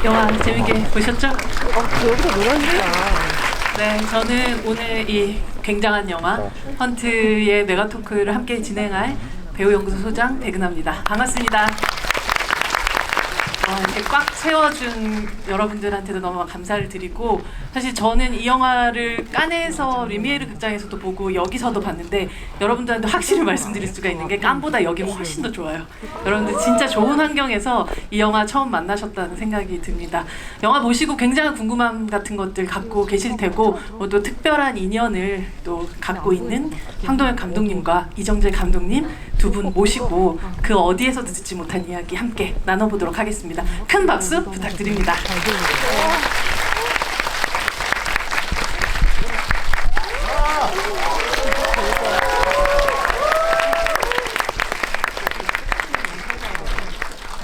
영화 재밌게 보셨죠? 여기서 놀아주니까. 네, 저는 오늘 이 굉장한 영화 헌트의 메가토크를 함께 진행할 배우연구소 소장 백은하입니다. 반갑습니다. 이렇게 꽉 채워준 여러분들한테도 너무 감사를 드리고, 사실 저는 이 영화를 깐에서 리미에르 극장에서도 보고 여기서도 봤는데 여러분들한테 확실히 말씀드릴 수가 있는 게 깐보다 여기 훨씬 더 좋아요. 여러분들 진짜 좋은 환경에서 이 영화 처음 만나셨다는 생각이 듭니다. 영화 보시고 굉장히 궁금함 같은 것들 갖고 계실 테고, 또 특별한 인연을 또 갖고 있는 황동현 감독님과 이정재 감독님 두 분 모시고 그 어디에서도 듣지 못한 이야기 함께 나눠보도록 하겠습니다. 큰 박수 부탁드립니다.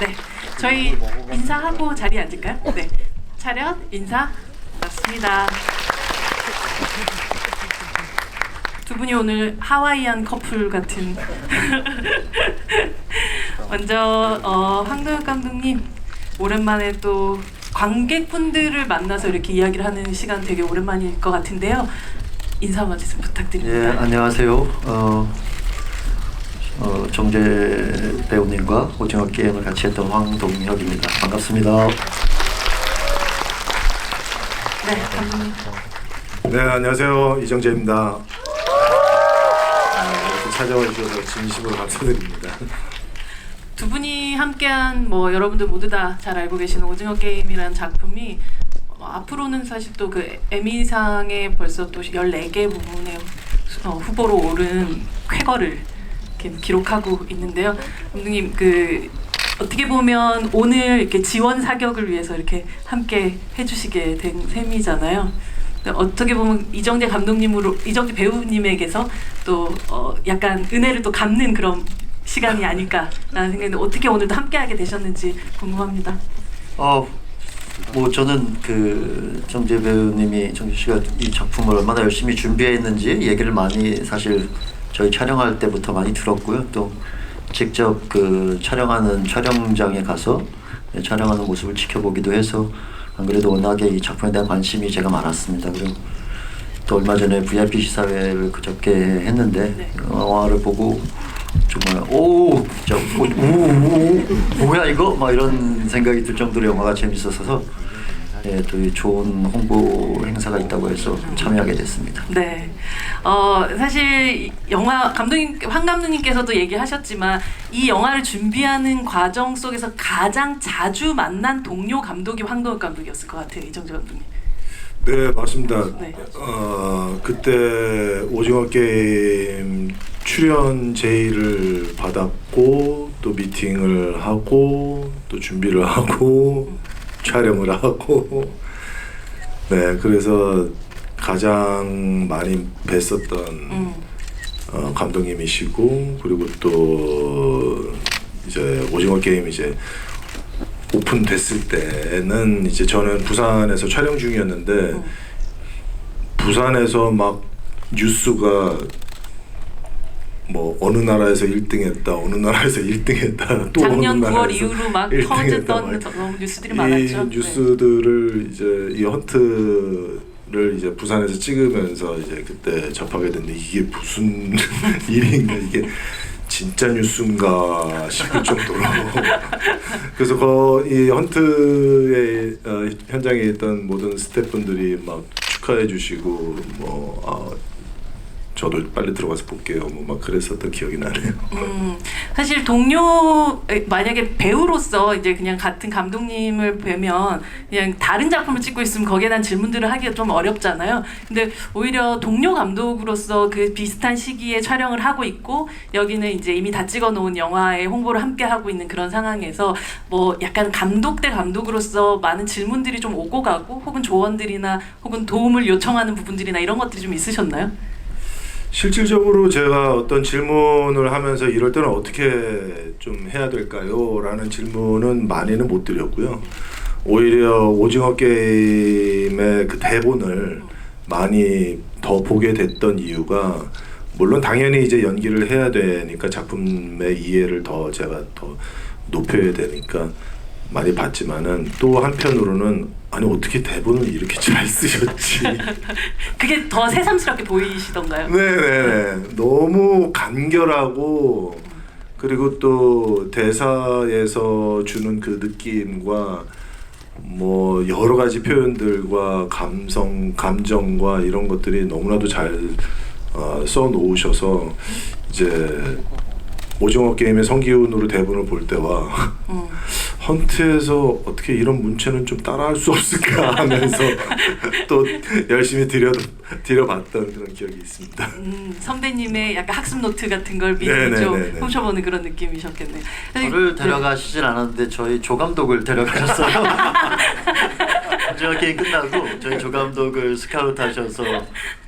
네, 저희 인사하고 자리에 앉을까요? 네, 차렷 인사. 맞습니다. 두 분이 오늘 하와이안 커플 같은. 먼저 황동현 감독님, 오랜만에 또 관객분들을 만나서 이렇게 이야기를 하는 시간 되게 오랜만일 것 같은데요. 인사 한번 좀 부탁드립니다. 예, 안녕하세요. 정재 배우님과 오징어 게임을 같이 했던 황동혁입니다. 반갑습니다. 네, 감독님. 네, 안녕하세요. 이정재입니다. 이렇게 찾아와 주셔서 진심으로 감사드립니다. 두 분이 함께한 여러분들 모두 다 잘 알고 계시는 오징어 게임이라는 작품이 앞으로는 사실 또 그 에미상에 벌써 또 14개 부분에 후보로 오른 쾌거를 이렇게 기록하고 있는데요. 감독님, 그 어떻게 보면 오늘 이렇게 지원 사격을 위해서 이렇게 함께 해주시게 된 셈이잖아요. 어떻게 보면 이정재 배우님에게서 또 약간 은혜를 또 갚는 그런 시간이 아닐까라는 생각인데, 어떻게 오늘도 함께하게 되셨는지 궁금합니다. 저는 그 정재 씨가 이 작품을 얼마나 열심히 준비했는지 얘기를 많이 사실 저희 촬영할 때부터 많이 들었고요. 또 직접 그 촬영하는 촬영장에 가서 촬영하는 모습을 지켜보기도 해서 안 그래도 워낙에 이 작품에 대한 관심이 제가 많았습니다. 그리고 또 얼마 전에 VIP 시사회를 그저께 했는데 네. 영화를 보고 정말 진짜 뭐야 이거? 막 이런 생각이 들 정도로 영화가 재밌었어서 또 이 좋은 홍보 행사가 있다고 해서 참여하게 됐습니다. 네, 사실 영화 황 감독님께서도 얘기하셨지만 이 영화를 준비하는 과정 속에서 가장 자주 만난 동료 감독이 황동현 감독이었을 것 같아요, 이정재 감독님. 네, 맞습니다. 네. 그때 오징어 게임 출연 제의를 받았고 또 미팅을 하고 또 준비를 하고 촬영을 하고, 네, 그래서 가장 많이 뵀었던 감독님이시고, 그리고 또 이제 오징어 게임 이제 오픈됐을 때는 이제 저는 부산에서 촬영 중이었는데 부산에서 막 뉴스가 어느 나라에서 1등했다, 어느 나라에서 1등했다, 또 작년 어느 9월 이후로 막 터졌던 뉴스들이 많았죠. 이 뉴스들을 이제 이 헌트를 이제 부산에서 찍으면서 이제 그때 접하게 됐는데, 이게 무슨 일인가, 이게 진짜 뉴스인가 싶을 정도로 그래서 이 헌트의 현장에 있던 모든 스태프분들이 막 축하해 주시고 저도 빨리 들어가서 볼게요. 막 그랬었던 기억이 나네요. 사실 만약에 배우로서 이제 그냥 같은 감독님을 뵈면 그냥 다른 작품을 찍고 있으면 거기에 대한 질문들을 하기가 좀 어렵잖아요. 근데 오히려 동료 감독으로서 그 비슷한 시기에 촬영을 하고 있고, 여기는 이제 이미 다 찍어놓은 영화의 홍보를 함께 하고 있는 그런 상황에서 약간 감독 대 감독으로서 많은 질문들이 좀 오고 가고, 혹은 조언들이나 혹은 도움을 요청하는 부분들이나 이런 것들이 좀 있으셨나요? 실질적으로 제가 어떤 질문을 하면서 이럴 때는 어떻게 좀 해야 될까요? 라는 질문은 많이는 못 드렸고요. 오히려 오징어 게임의 그 대본을 많이 더 보게 됐던 이유가 물론 당연히 이제 연기를 해야 되니까 작품의 이해를 더 제가 더 높여야 되니까 많이 봤지만은 또 한편으로는 아니 어떻게 대본을 이렇게 잘 쓰셨지. 그게 더 새삼스럽게 보이시던가요? 네네네. 너무 간결하고 그리고 또 대사에서 주는 그 느낌과 뭐 여러 가지 표현들과 감정과 이런 것들이 너무나도 잘 써 놓으셔서 이제 오징어 게임의 성기훈으로 대본을 볼 때와 헌트에서 어떻게 이런 문체는 좀 따라할 수 없을까 하면서 또 열심히 들여봤던 그런 기억이 있습니다. 선배님의 약간 학습 노트 같은 걸 미리 네네네네. 좀 훔쳐보는 그런 느낌이셨겠네요. 저를 데려가시진 않았는데 저희 조감독을 데려가셨어요. 오징어 게임 끝나고 저희 조감독을 스카우트 하셔서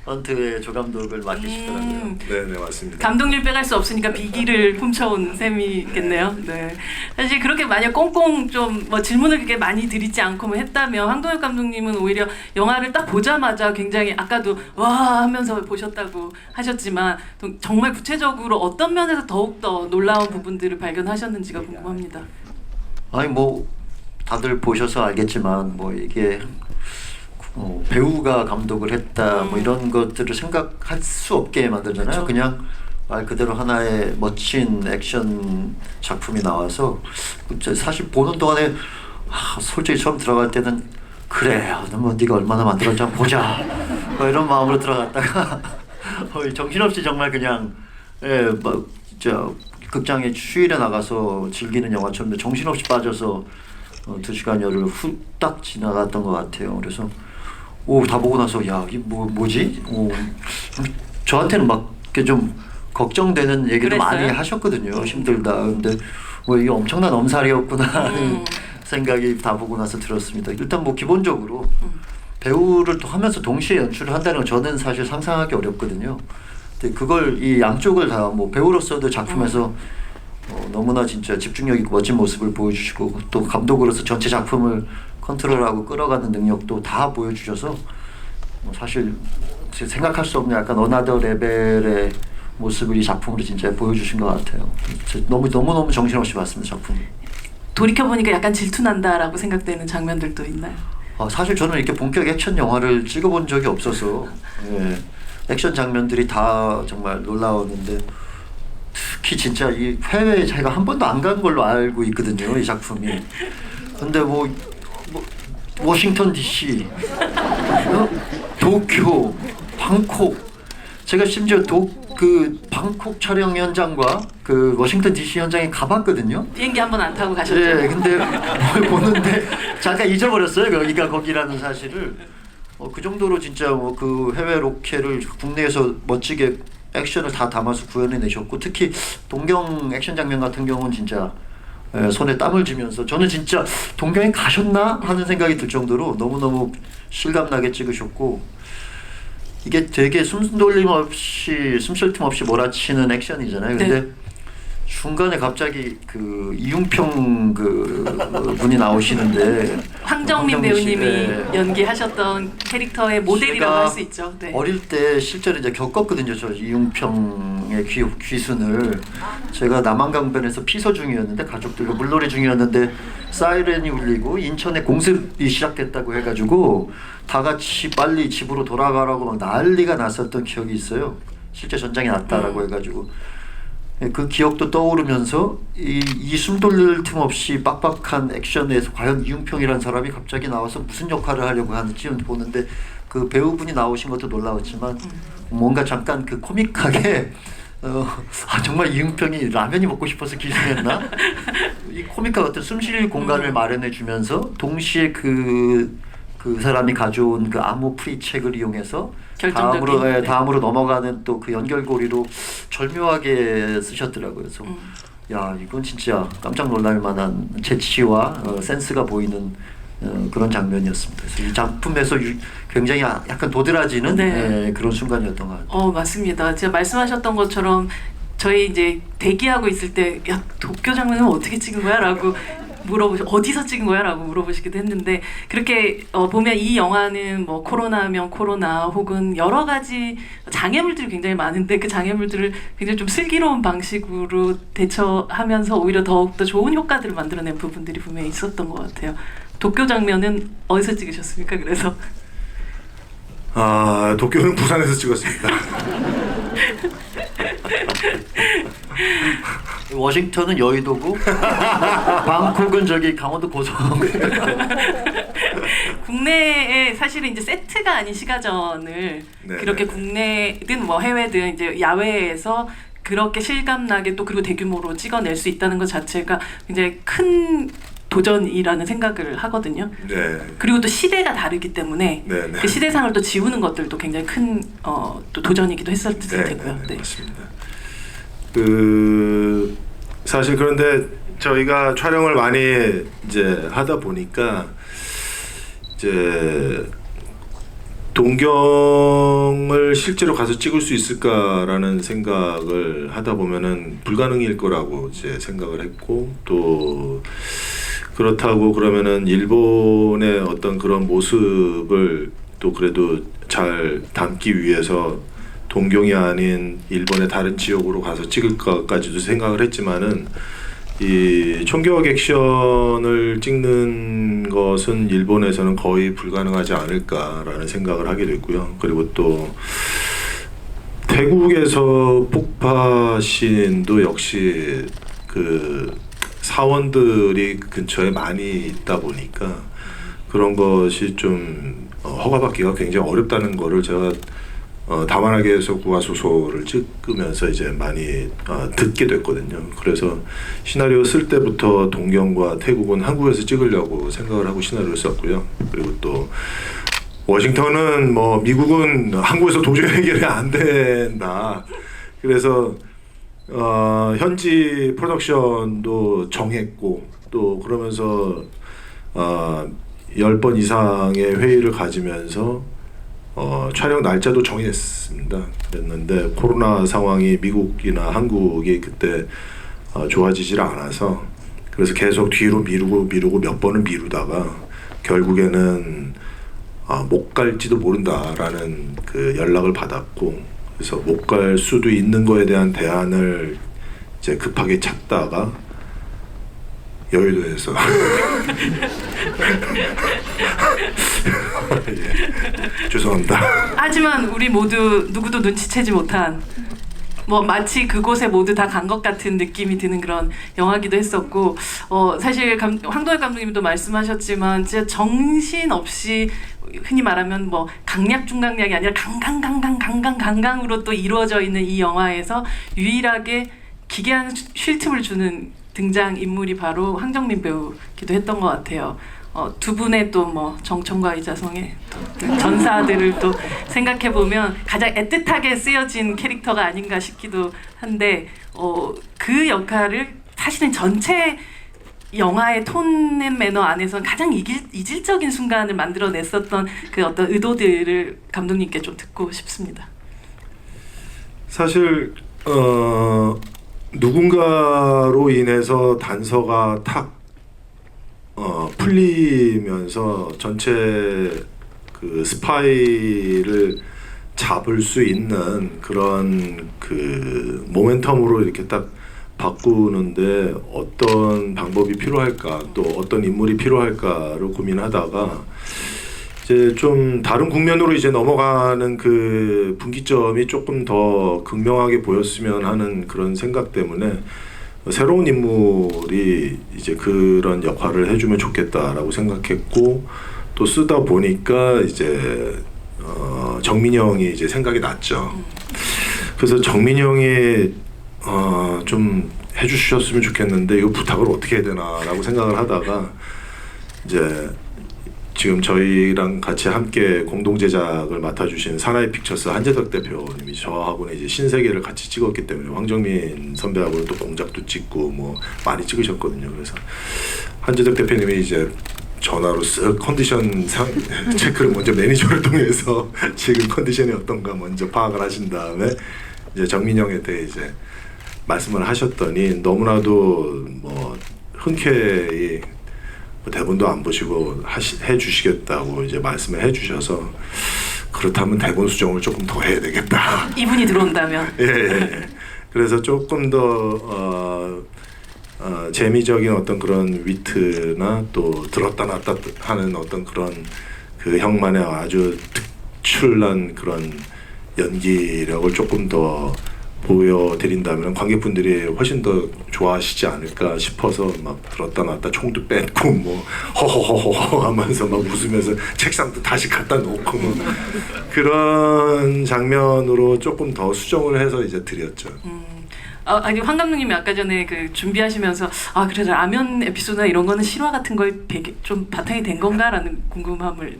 헌트의 조감독을 맡기시더라고요. 네네 맞습니다. 감독님 빼갈 수 없으니까 비기를 훔쳐온 셈이겠네요. 네. 사실 그렇게 만약 꽁꽁 좀 뭐 질문을 그렇게 많이 드리지 않고 뭐 했다면 황동혁 감독님은 오히려 영화를 딱 보자마자 굉장히 아까도 와 하면서 보셨다고 하셨지만 또 정말 구체적으로 어떤 면에서 더욱더 놀라운 부분들을 발견하셨는지가 궁금합니다. 아니 뭐 다들 보셔서 알겠지만 뭐 이게 배우가 감독을 했다 뭐 이런 것들을 생각할 수 없게 만들잖아요. 그쵸. 그냥 말 그대로 하나의 멋진 액션 작품이 나와서 사실 보는 동안에 솔직히 처음 들어갈 때는 그래 뭐 네가 얼마나 만들었지 한번 보자 뭐 이런 마음으로 들어갔다가 정신없이 정말 그냥 극장에 휴일에 나가서 즐기는 영화처럼 정신없이 빠져서 2시간여를 후딱 지나갔던 것 같아요. 그래서 다 보고 나서 야 이게 뭐지? 저한테는 막 이렇게 좀 걱정되는 얘기도 그랬어요? 많이 하셨거든요. 힘들다. 근데 이게 엄청난 엄살이었구나 하는 생각이 다 보고 나서 들었습니다. 일단 뭐 기본적으로 배우를 또 하면서 동시에 연출을 한다는 건 저는 사실 상상하기 어렵거든요. 근데 그걸 이 양쪽을 다 뭐 배우로서도 작품에서 너무나 진짜 집중력 있고 멋진 모습을 보여주시고 또 감독으로서 전체 작품을 컨트롤하고 끌어가는 능력도 다 보여주셔서 사실 생각할 수 없는 약간 어나더 레벨의 모습을 이 작품으로 진짜 보여주신 것 같아요. 너무너무 정신없이 봤습니다, 작품. 돌이켜보니까 약간 질투난다라고 생각되는 장면들도 있나요? 사실 저는 이렇게 본격 액션 영화를 찍어본 적이 없어서 액션 장면들이 다 정말 놀라웠는데 특히 진짜 이 해외에 제가 한 번도 안 간 걸로 알고 있거든요, 이 작품이. 근데 뭐 워싱턴 DC, 도쿄, 방콕. 제가 심지어 그 방콕 촬영 현장과 그 워싱턴 DC 현장에 가봤거든요. 비행기 한 번 안 타고 가셨죠? 네, 근데 뭘 보는데 잠깐 잊어버렸어요. 여기가 거기라는 사실을. 그 정도로 진짜 뭐 그 해외 로케를 국내에서 멋지게 액션을 다 담아서 구현해내셨고 특히 동경 액션 장면 같은 경우는 진짜 손에 땀을 쥐면서 저는 진짜 동경에 가셨나 하는 생각이 들 정도로 너무너무 실감나게 찍으셨고 이게 되게 숨돌림 없이 숨쉴 틈 없이 몰아치는 액션이잖아요. 근데 네. 중간에 갑자기 그 이웅평 그 분이 나오시는데 황정민 황정민 씨, 배우님이 네. 연기하셨던 캐릭터의 모델이라고 제가 할 수 있죠. 네. 어릴 때 실제로 이제 겪었거든요. 저 이웅평의 귀순을 제가 남한강변에서 피서 중이었는데 가족들과 물놀이 중이었는데 사이렌이 울리고 인천에 공습이 시작됐다고 해가지고 다 같이 빨리 집으로 돌아가라고 막 난리가 났었던 기억이 있어요. 실제 전장이 났다라고 해가지고 그 기억도 떠오르면서 이 숨 돌릴 틈 없이 빡빡한 액션에서 과연 이웅평이라는 사람이 갑자기 나와서 무슨 역할을 하려고 하는지 보는데 그 배우분이 나오신 것도 놀라웠지만 뭔가 잠깐 그 코믹하게 정말 이웅평이 라면이 먹고 싶어서 기승했나? 이 코믹한 어떤 숨쉴 공간을 마련해 주면서 동시에 그 사람이 가져온 그 암호 프리 책을 이용해서 결정적인, 다음으로 넘어가는 또 그 연결고리로 절묘하게 쓰셨더라고요. 그래서 야 이건 진짜 깜짝 놀랄 만한 재치와 센스가 보이는 그런 장면이었습니다. 그래서 이 작품에서 굉장히 약간 도드라지는 그런 순간이었던 것 같아요. 맞습니다. 제가 말씀하셨던 것처럼 저희 이제 대기하고 있을 때 야 도쿄 장면은 어떻게 찍은 거야? 라고 어디서 찍은 거야라고 물어보시기도 했는데 그렇게 보면 이 영화는 뭐 코로나면 코로나 혹은 여러 가지 장애물들이 굉장히 많은데 그 장애물들을 굉장히 좀 슬기로운 방식으로 대처하면서 오히려 더욱더 좋은 효과들을 만들어낸 부분들이 분명히 있었던 것 같아요. 도쿄 장면은 어디서 찍으셨습니까? 그래서 도쿄는 부산에서 찍었습니다. 워싱턴은 여의도고 방콕은 저기 강원도 고성. 국내에 사실은 이제 세트가 아닌 시가전을 네, 그렇게 네. 국내든 뭐 해외든 이제 야외에서 그렇게 실감나게 또 그리고 대규모로 찍어낼 수 있다는 것 자체가 굉장히 큰 도전이라는 생각을 하거든요. 네. 그리고 또 시대가 다르기 때문에 네, 네. 그 시대상을 또 지우는 것들도 굉장히 큰 또 도전이기도 했을 테고요. 네. 맞습니다. 사실 그런데 저희가 촬영을 많이 이제 하다 보니까 이제 동경을 실제로 가서 찍을 수 있을까라는 생각을 하다 보면은 불가능일 거라고 이제 생각을 했고, 또 그렇다고 그러면은 일본의 어떤 그런 모습을 또 그래도 잘 담기 위해서 동경이 아닌 일본의 다른 지역으로 가서 찍을까까지도 생각을 했지만은 이 총격 액션을 찍는 것은 일본에서는 거의 불가능하지 않을까라는 생각을 하게 됐고요. 그리고 또 태국에서 폭파신도 역시 그 사원들이 근처에 많이 있다 보니까 그런 것이 좀 허가받기가 굉장히 어렵다는 거를 제가 다만하게에서 구화소설을 찍으면서 이제 많이 듣게 됐거든요. 그래서 시나리오 쓸 때부터 동경과 태국은 한국에서 찍으려고 생각을 하고 시나리오를 썼고요. 그리고 또 워싱턴은 뭐 미국은 한국에서 도저히 해결이 안 된다. 그래서 현지 프로덕션도 정했고 또 그러면서 10번 이상의 회의를 가지면서 촬영 날짜도 정했습니다. 그랬는데 코로나 상황이 미국이나 한국이 그때 좋아지질 않아서 그래서 계속 뒤로 미루고 몇 번을 미루다가 결국에는 못 갈지도 모른다라는 그 연락을 받았고, 그래서 못 갈 수도 있는 거에 대한 대안을 이제 급하게 찾다가 여의도에서 예, 죄송합니다. 하지만 우리 모두 누구도 눈치채지 못한 뭐 마치 그곳에 모두 다 간 것 같은 느낌이 드는 그런 영화기도 했었고, 사실 황도혁 감독님도 말씀하셨지만 진짜 정신 없이 흔히 말하면 뭐 강약 중강약이 아니라 강강으로 또 이루어져 있는 이 영화에서 유일하게 기괴한 쉴 틈을 주는 등장 인물이 바로 황정민 배우기도 했던 것 같아요. 두 분의 또 뭐 정청과 이자성의 또 전사들을 또 생각해 보면 가장 애틋하게 쓰여진 캐릭터가 아닌가 싶기도 한데, 그 역할을 사실은 전체 영화의 톤 앤 매너 안에서 가장 이질적인 순간을 만들어냈었던 그 어떤 의도들을 감독님께 좀 듣고 싶습니다. 사실 누군가로 인해서 단서가 탁 풀리면서 전체 그 스파이를 잡을 수 있는 그런 그 모멘텀으로 이렇게 딱 바꾸는데 어떤 방법이 필요할까, 또 어떤 인물이 필요할까를 고민하다가 이제 좀 다른 국면으로 이제 넘어가는 그 분기점이 조금 더 극명하게 보였으면 하는 그런 생각 때문에 새로운 인물이 이제 그런 역할을 해주면 좋겠다라고 생각했고, 또 쓰다 보니까 이제 정민이 형이 이제 생각이 났죠. 그래서 정민이 형이 좀 해주셨으면 좋겠는데 이거 부탁을 어떻게 해야 되나라고 생각을 하다가 이제 지금 저희랑 같이 함께 공동 제작을 맡아주신 사나이 픽처스 한재덕 대표님이 저하고는 이제 신세계를 같이 찍었기 때문에 황정민 선배하고는 또 공작도 찍고 뭐 많이 찍으셨거든요. 그래서 한재덕 대표님이 이제 전화로 쓱 컨디션 체크를 먼저 매니저를 통해서 지금 컨디션이 어떤가 먼저 파악을 하신 다음에 이제 정민 형에 대해 이제 말씀을 하셨더니 너무나도 뭐 흔쾌히 대본도 안 보시고 해주시겠다고 이제 말씀을 해주셔서 그렇다면 대본 수정을 조금 더 해야 되겠다. 이분이 들어온다면. 예. 그래서 조금 더 재미적인 어떤 그런 위트나 또 들었다 놨다 하는 어떤 그런 그 형만의 아주 특출난 그런 연기력을 조금 더 보여드린다면 관객분들이 훨씬 더 좋아하시지 않을까 싶어서 막 들었다 놨다 총도 뺏고 뭐 허허허허 하면서 막 웃으면서 책상도 다시 갖다 놓고 뭐 그런 장면으로 조금 더 수정을 해서 이제 드렸죠. 아니 황 감독님이 아까 전에 그 준비하시면서 그래서 라면 에피소드나 이런 거는 실화 같은 거에 좀 바탕이 된 건가라는 궁금함을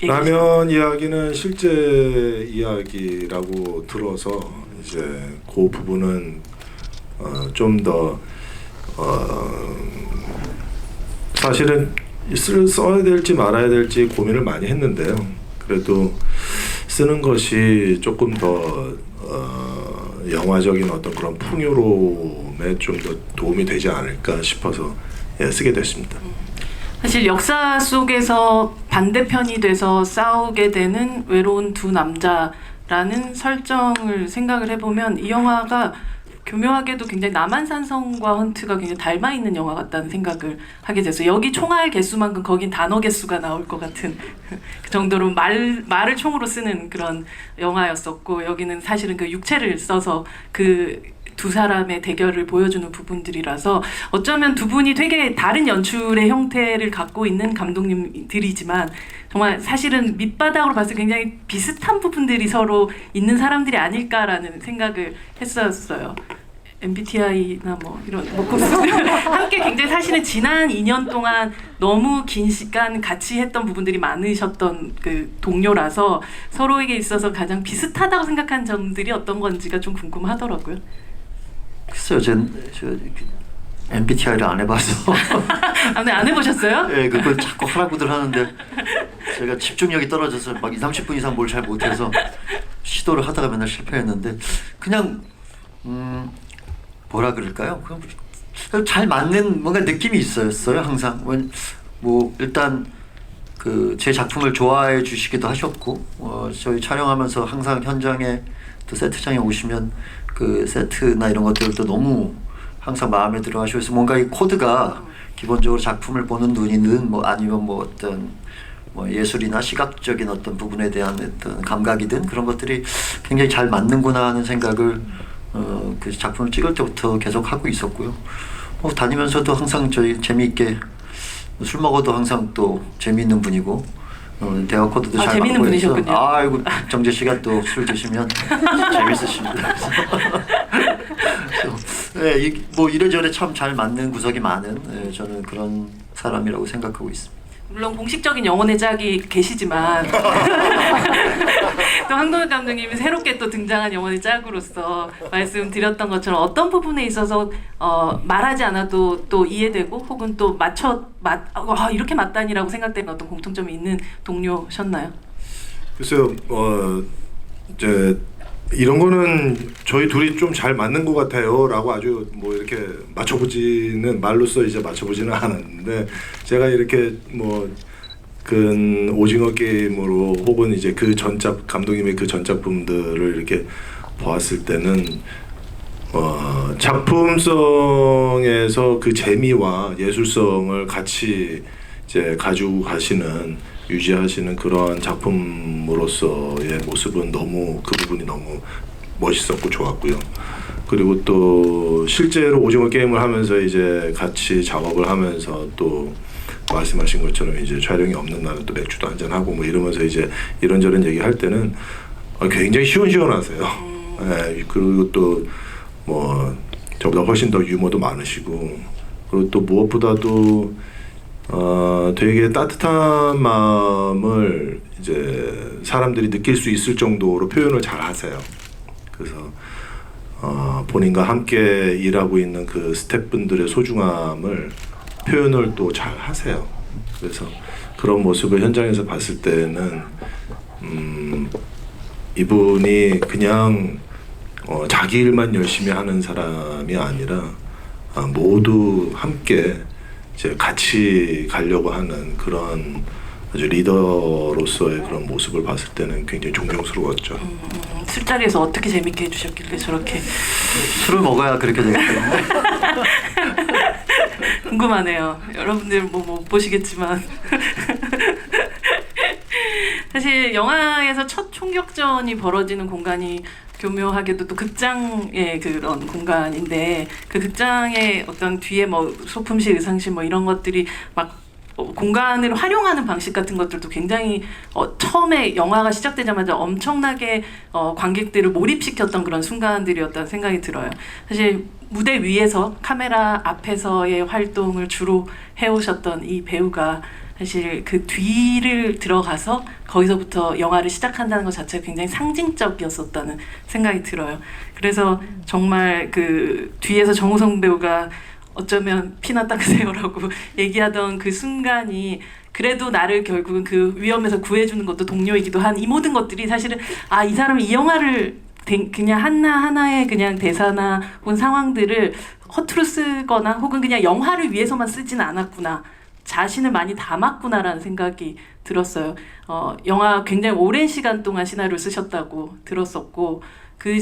라면 이야기는 실제 이야기라고 들어서 이제 그 부분은 좀 더 사실은 써야 될지 말아야 될지 고민을 많이 했는데요. 그래도 쓰는 것이 조금 더 영화적인 어떤 그런 풍요로움에 좀 더 도움이 되지 않을까 싶어서 쓰게 됐습니다. 사실 역사 속에서 반대편이 돼서 싸우게 되는 외로운 두 남자라는 설정을 생각을 해보면 이 영화가 교묘하게도 굉장히 남한산성과 헌트가 굉장히 닮아 있는 영화 같다는 생각을 하게 됐어요. 여기 총알 개수만큼 거긴 단어 개수가 나올 것 같은 그 정도로 말을 총으로 쓰는 그런 영화였었고, 여기는 사실은 그 육체를 써서 그 두 사람의 대결을 보여주는 부분들이라서 어쩌면 두 분이 되게 다른 연출의 형태를 갖고 있는 감독님들이지만 정말 사실은 밑바닥으로 봤을 때 굉장히 비슷한 부분들이 서로 있는 사람들이 아닐까라는 생각을 했었어요. MBTI나 뭐 이런 함께 굉장히 사실은 지난 2년 동안 너무 긴 시간 같이 했던 부분들이 많으셨던 그 동료라서 서로에게 있어서 가장 비슷하다고 생각한 점들이 어떤 건지가 좀 궁금하더라고요. 글쎄요, 저 MBTI를 안 해봐서. 네, 안 해보셨어요? 예, 그걸 자꾸 하라고들 하는데 제가 집중력이 떨어져서 막 20-30분 이상 뭘 잘 못해서 시도를 하다가 맨날 실패했는데 그냥 뭐라 그럴까요? 그냥 잘 맞는 뭔가 느낌이 있었어요, 항상. 뭐 일단 그 제 작품을 좋아해 주시기도 하셨고, 저희 촬영하면서 항상 현장에 또 세트장에 오시면 그 세트나 이런 것들도 너무 항상 마음에 들어 하셔서 뭔가 이 코드가 기본적으로 작품을 보는 눈이든 뭐 아니면 뭐 어떤 뭐 예술이나 시각적인 어떤 부분에 대한 어떤 감각이든 그런 것들이 굉장히 잘 맞는구나 하는 생각을 그 작품을 찍을 때부터 계속 하고 있었고요. 다니면서도 항상 저희 재미있게 술 먹어도 항상 또 재미있는 분이고 대화 코드도 잘 재미있는 맞고 해서 분이셨군요. 아이고 정재 씨가 또 술 드시면 재밌으십니다. 네, 뭐 이래저래 참 잘 맞는 구석이 많은 저는 그런 사람이라고 생각하고 있습니다. 물론 공식적인 영혼의 짝이 계시지만 또 황동혁 감독님이 새롭게 또 등장한 영혼의 짝으로서 말씀드렸던 것처럼 어떤 부분에 있어서 말하지 않아도 또 이해되고 혹은 또 이렇게 맞다니라고 생각되는 어떤 공통점이 있는 동료셨나요? 글쎄요, 이제 이런 거는 저희 둘이 좀 잘 맞는 것 같아요라고 아주 뭐 이렇게 말로써 이제 맞춰보지는 않았는데, 제가 이렇게 뭐 그 오징어 게임으로 혹은 이제 그 전작 감독님의 그 전작품들을 이렇게 보았을 때는 작품성에서 그 재미와 예술성을 같이 이제 가지고 가시는 유지하시는 그런 작품으로서의 모습은 너무 그 부분이 너무 멋있었고 좋았고요. 그리고 또 실제로 오징어 게임을 하면서 이제 같이 작업을 하면서 또 말씀하신 것처럼 이제 촬영이 없는 날은 또 맥주도 한잔 하고 뭐 이러면서 이제 이런저런 얘기할 때는 굉장히 시원시원하세요. 네, 그리고 또 뭐 저보다 훨씬 더 유머도 많으시고, 그리고 또 무엇보다도 되게 따뜻한 마음을 이제 사람들이 느낄 수 있을 정도로 표현을 잘 하세요. 그래서 본인과 함께 일하고 있는 그 스태프분들의 소중함을 표현을 또 잘 하세요. 그래서 그런 모습을 현장에서 봤을 때는 이분이 그냥 자기 일만 열심히 하는 사람이 아니라 모두 함께 이제 같이 가려고 하는 그런 아주 리더로서의 그런 모습을 봤을 때는 굉장히 존경스러웠죠. 술자리에서 어떻게 재밌게 해주셨길래 저렇게 술을 먹어야 그렇게 되기 때문에. 궁금하네요. 여러분들 뭐 못 보시겠지만 사실 영화에서 첫 총격전이 벌어지는 공간이 교묘하게도 또 극장의 그런 공간인데 그 극장의 어떤 뒤에 뭐 소품실, 의상실 뭐 이런 것들이 막 공간을 활용하는 방식 같은 것들도 굉장히 처음에 영화가 시작되자마자 엄청나게 관객들을 몰입시켰던 그런 순간들이었다는 생각이 들어요. 사실 무대 위에서 카메라 앞에서의 활동을 주로 해오셨던 이 배우가 사실 그 뒤를 들어가서 거기서부터 영화를 시작한다는 것 자체가 굉장히 상징적이었었다는 생각이 들어요. 그래서 정말 그 뒤에서 정우성 배우가 어쩌면 피나 닦으세요라고 얘기하던 그 순간이 그래도 나를 결국은 그 위험에서 구해주는 것도 동료이기도 한 이 모든 것들이 사실은 이 사람이 이 영화를 그냥 하나하나의 그냥 대사나 혹은 상황들을 허투루 쓰거나 혹은 그냥 영화를 위해서만 쓰진 않았구나. 자신을 많이 담았구나라는 생각이 들었어요. 영화 굉장히 오랜 시간 동안 시나리오를 쓰셨다고 들었었고 그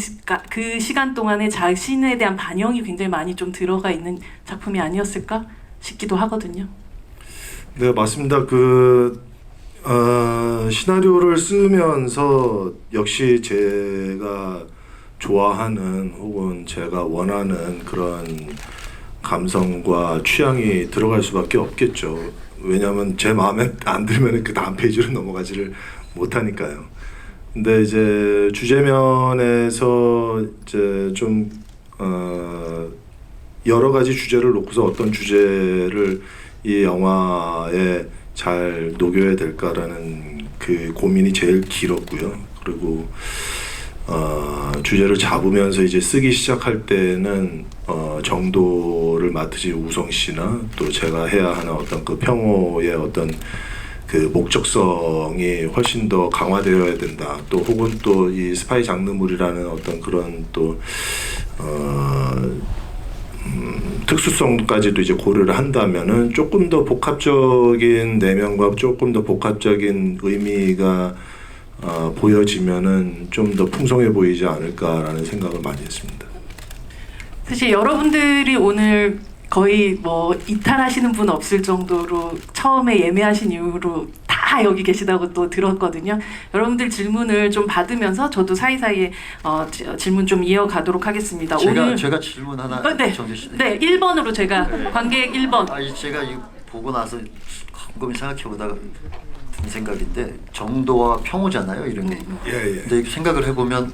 시간 동안에 자신에 대한 반영이 굉장히 많이 좀 들어가 있는 작품이 아니었을까 싶기도 하거든요. 네, 맞습니다. 시나리오를 쓰면서 역시 제가 좋아하는 혹은 제가 원하는 그런 감성과 취향이 들어갈 수밖에 없겠죠. 왜냐하면 제 마음에 안 들면 그 다음 페이지로 넘어가지를 못하니까요. 근데 이제 주제면에서 이제 좀 여러 가지 주제를 놓고서 어떤 주제를 이 영화에 잘 녹여야 될까라는 그 고민이 제일 길었고요. 그리고 주제를 잡으면서 이제 쓰기 시작할 때는 정도를 맡으신 우성 씨나 또 제가 해야 하는 어떤 그 평호의 어떤 그 목적성이 훨씬 더 강화되어야 된다. 또 혹은 또 이 스파이 장르물이라는 어떤 그런 또 특수성까지도 이제 고려를 한다면은 조금 더 복합적인 내면과 조금 더 복합적인 의미가 보여지면은 좀 더 풍성해 보이지 않을까라는 생각을 많이 했습니다. 사실 여러분들이 오늘 거의 뭐 이탈하시는 분 없을 정도로 처음에 예매하신 이후로 다 여기 계시다고 또 들었거든요. 여러분들 질문을 좀 받으면서 저도 사이사이에 질문 좀 이어가도록 하겠습니다. 제가 질문 하나 네. 정해주시네요. 네, 1번으로 제가 관객 1번. 제가 이거 보고 나서 곰곰이 생각해보다가 든 생각인데 정도와 평호잖아요, 이름이. 예. 근데 생각을 해보면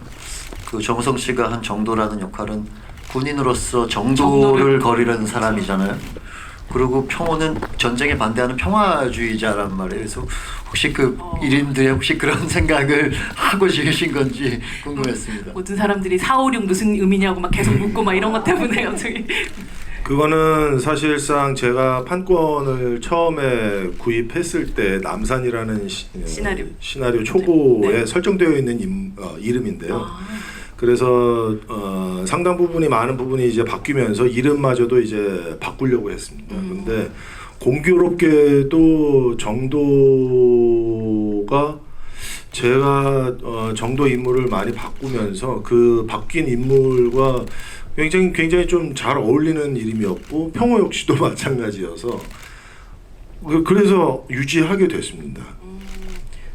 그 정우성 씨가 한 정도라는 역할은 군인으로서 정도를 거리는 사람이잖아요. 그리고 평호는 전쟁에 반대하는 평화주의자란 말이에요. 그래서 혹시 그 이름들에 혹시 그런 생각을 하고 지으신 건지 궁금했습니다. 모든 사람들이 456 무슨 의미냐고 막 계속 묻고 막 이런 것 때문에 갑자기. 그거는 사실상 제가 판권을 처음에 구입했을 때 남산이라는 시나리오 초고에 네. 설정되어 있는 이름인데요. 그래서 상당 부분이 많은 부분이 이제 바뀌면서 이름마저도 이제 바꾸려고 했습니다. 근데 공교롭게도 정도가 제가 정도 인물을 많이 바꾸면서 그 바뀐 인물과 굉장히 좀 잘 어울리는 이름이었고 평호 역시도 마찬가지여서 그래서 유지하게 됐습니다.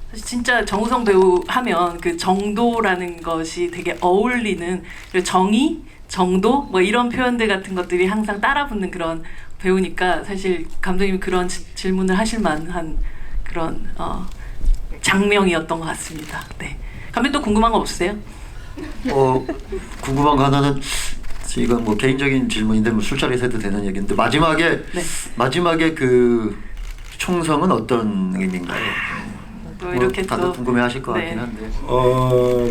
사실 진짜 정우성 배우 하면 그 정도라는 것이 되게 어울리는 정의, 정도 뭐 이런 표현들 같은 것들이 항상 따라붙는 그런 배우니까 사실 감독님이 그런 질문을 하실 만한 그런 장명이었던 것 같습니다. 네. 감독님 또 궁금한 거 없으세요? 궁금한 거 하나는 이건 뭐 개인적인 질문인데 뭐 술자리에서 해도 되는 얘기인데 마지막에 그 총성은 어떤 의미인가요? 또 이렇게 다들 또 궁금해하실 것 네. 같긴 한데.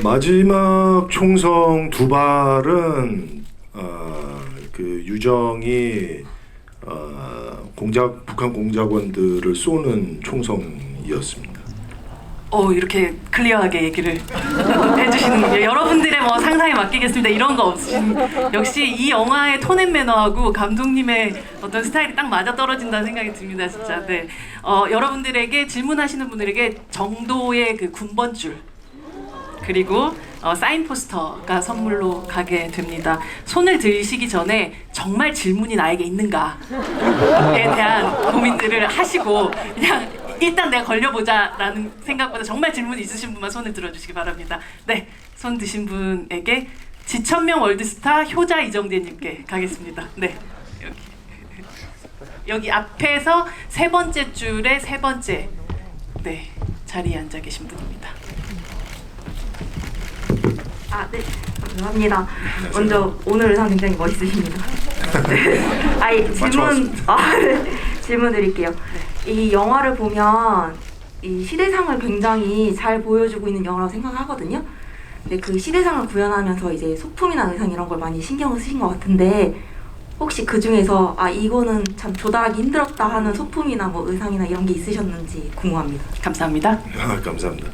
마지막 총성 두 발은 그 유정이 북한 공작원들을 쏘는 총성이었습니다. 이렇게 클리어하게 얘기를 해주시는군요. 여러분들의 뭐 상상에 맡기겠습니다. 이런 거 없으신. 역시 이 영화의 톤 앤 매너하고 감독님의 어떤 스타일이 딱 맞아 떨어진다는 생각이 듭니다. 진짜. 네. 여러분들에게 질문하시는 분들에게 정도의 그 군번줄 그리고 사인 포스터가 선물로 가게 됩니다. 손을 들시기 전에 정말 질문이 나에게 있는가에 대한 고민들을 하시고 그냥 일단 내가 걸려보자라는 생각보다 정말 질문 있으신 분만 손을 들어주시기 바랍니다. 네, 손 드신 분에게 지천명 월드스타 효자 이정재님께 가겠습니다. 네, 여기 앞에서 세 번째 줄의 세 번째 네 자리에 앉아 계신 분입니다. 네, 감사합니다. 먼저 오늘 의상 굉장히 멋있으십니다. 네. 질문 드릴게요. 이 영화를 보면 이 시대상을 굉장히 잘 보여주고 있는 영화라고 생각하거든요. 근데 그 시대상을 구현하면서 이제 소품이나 의상 이런 걸 많이 신경을 쓰신 것 같은데 혹시 그 중에서 이거는 참 조달하기 힘들었다 하는 소품이나 뭐 의상이나 이런 게 있으셨는지 궁금합니다. 감사합니다. 감사합니다.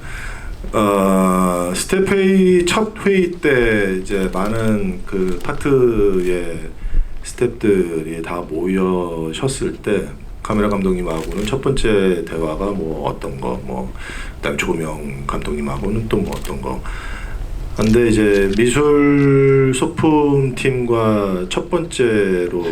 스텝 회의 첫 회의 때 이제 많은 그 파트의 스텝들이 다 모여셨을 때 카메라 감독님하고는 첫 번째 대화가 뭐 어떤 거, 뭐 그다음 조명 감독님하고는 또 뭐 어떤 거. 근데 이제 미술 소품 팀과 첫 번째로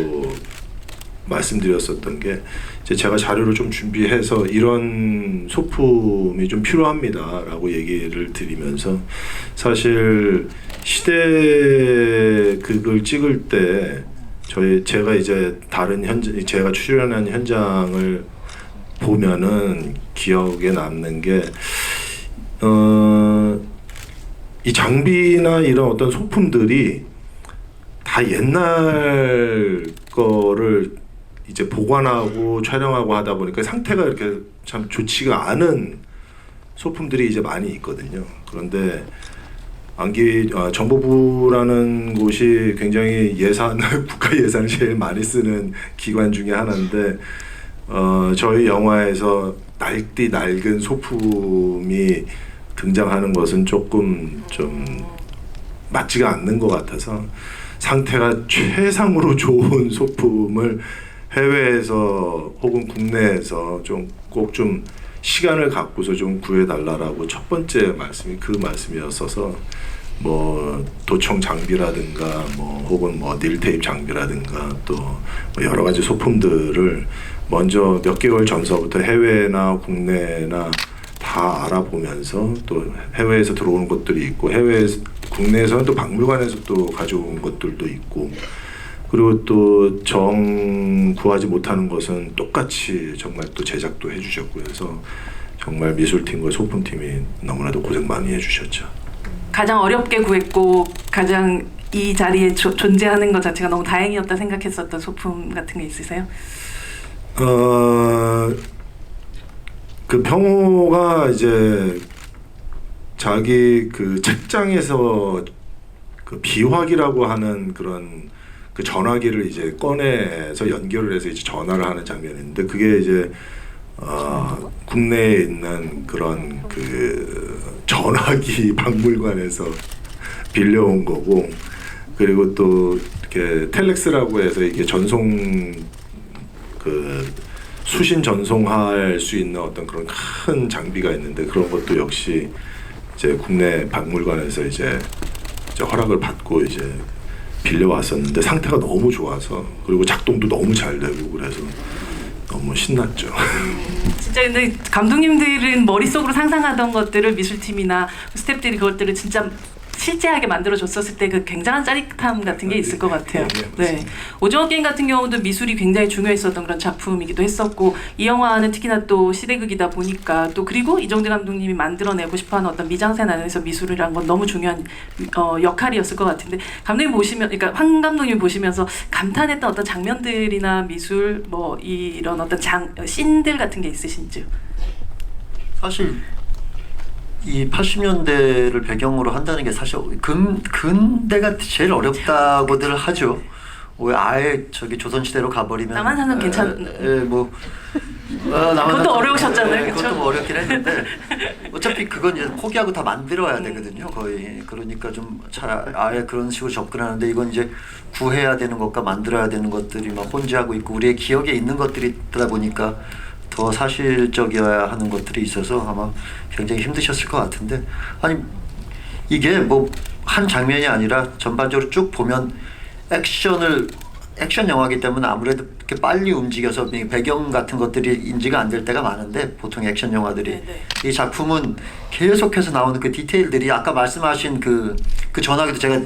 말씀드렸었던 게 이제 제가 자료를 좀 준비해서 이런 소품이 좀 필요합니다라고 얘기를 드리면서 사실 시대극을 찍을 때 제가 이제 다른 제가 출연한 현장을 보면은 기억에 남는 게 이 장비나 이런 어떤 소품들이 다 옛날 거를 이제 보관하고 촬영하고 하다 보니까 상태가 이렇게 참 좋지가 않은 소품들이 이제 많이 있거든요. 그런데 정보부라는 곳이 굉장히 국가 예산을 제일 많이 쓰는 기관 중에 하나인데 저희 영화에서 낡은 소품이 등장하는 것은 조금 좀 맞지가 않는 것 같아서 상태가 최상으로 좋은 소품을 해외에서 혹은 국내에서 좀 꼭 좀 시간을 갖고서 좀 구해달라라고 첫 번째 말씀이 그 말씀이었어서 뭐 도청 장비라든가 뭐 혹은 뭐 닐테이프 장비라든가 또 뭐 여러 가지 소품들을 먼저 몇 개월 전서부터 해외나 국내나 다 알아보면서 또 해외에서 들어오는 것들이 있고 국내에서는 또 박물관에서 또 가져온 것들도 있고 그리고 또 구하지 못하는 것은 똑같이 정말 또 제작도 해주셨고 해서 정말 미술팀과 소품팀이 너무나도 고생 많이 해주셨죠. 가장 어렵게 구했고 가장 이 자리에 존재하는 것 자체가 너무 다행이었다 생각했었던 소품 같은 게 있으세요? 그 평호가 이제 자기 그 책장에서 그 비화기라고 하는 그런 그 전화기를 이제 꺼내서 연결을 해서 이제 전화를 하는 장면인데 그게 이제 국내에 있는 그런 그 전화기 박물관에서 빌려온 거고 그리고 또 이렇게 텔렉스라고 해서 이게 수신 전송할 수 있는 어떤 그런 큰 장비가 있는데 그런 것도 역시 이제 국내 박물관에서 이제 허락을 받고 이제 빌려왔었는데 상태가 너무 좋아서 그리고 작동도 너무 잘 되고 그래서 너무 신났죠. 진짜 근데 감독님들은 머릿속으로 상상하던 것들을 미술팀이나 스태프들이 그것들을 진짜 실제하게 만들어줬었을 때 그 굉장한 짜릿함 같은 게 있을 것 같아요. 네, 오징어 게임 같은 경우도 미술이 굉장히 중요했었던 그런 작품이기도 했었고 이 영화는 특히나 또 시대극이다 보니까 또 그리고 이정재 감독님이 만들어내고 싶어하는 어떤 미장센 안에서 미술이란 건 너무 중요한 역할이었을 것 같은데 감독님 그러니까 황 감독님 보시면서 감탄했던 어떤 장면들이나 미술 뭐 이런 어떤 씬들 같은 게 있으신지요? 사실 이 80년대를 배경으로 한다는 게 사실 근대가 제일 어렵다고들 하죠. 왜 아예 저기 조선시대로 가버리면 남한산은 괜찮. 뭐 그것도 어려우셨잖아요, 네, 그쵸? 그것도 뭐 어렵긴 했는데 어차피 그건 이제 포기하고 다 만들어야 되거든요, 거의. 그러니까 좀 아예 그런 식으로 접근하는데 이건 이제 구해야 되는 것과 만들어야 되는 것들이 막 혼재하고 있고 우리의 기억에 있는 것들이 있다 보니까 더 사실적이어야 하는 것들이 있어서 아마 굉장히 힘드셨을 것 같은데 아니 이게 뭐 한 장면이 아니라 전반적으로 쭉 보면 액션 영화이기 때문에 아무래도 이렇게 빨리 움직여서 배경 같은 것들이 인지가 안 될 때가 많은데 보통 액션 영화들이 네네. 이 작품은 계속해서 나오는 그 디테일들이 아까 말씀하신 그 전화기도 제가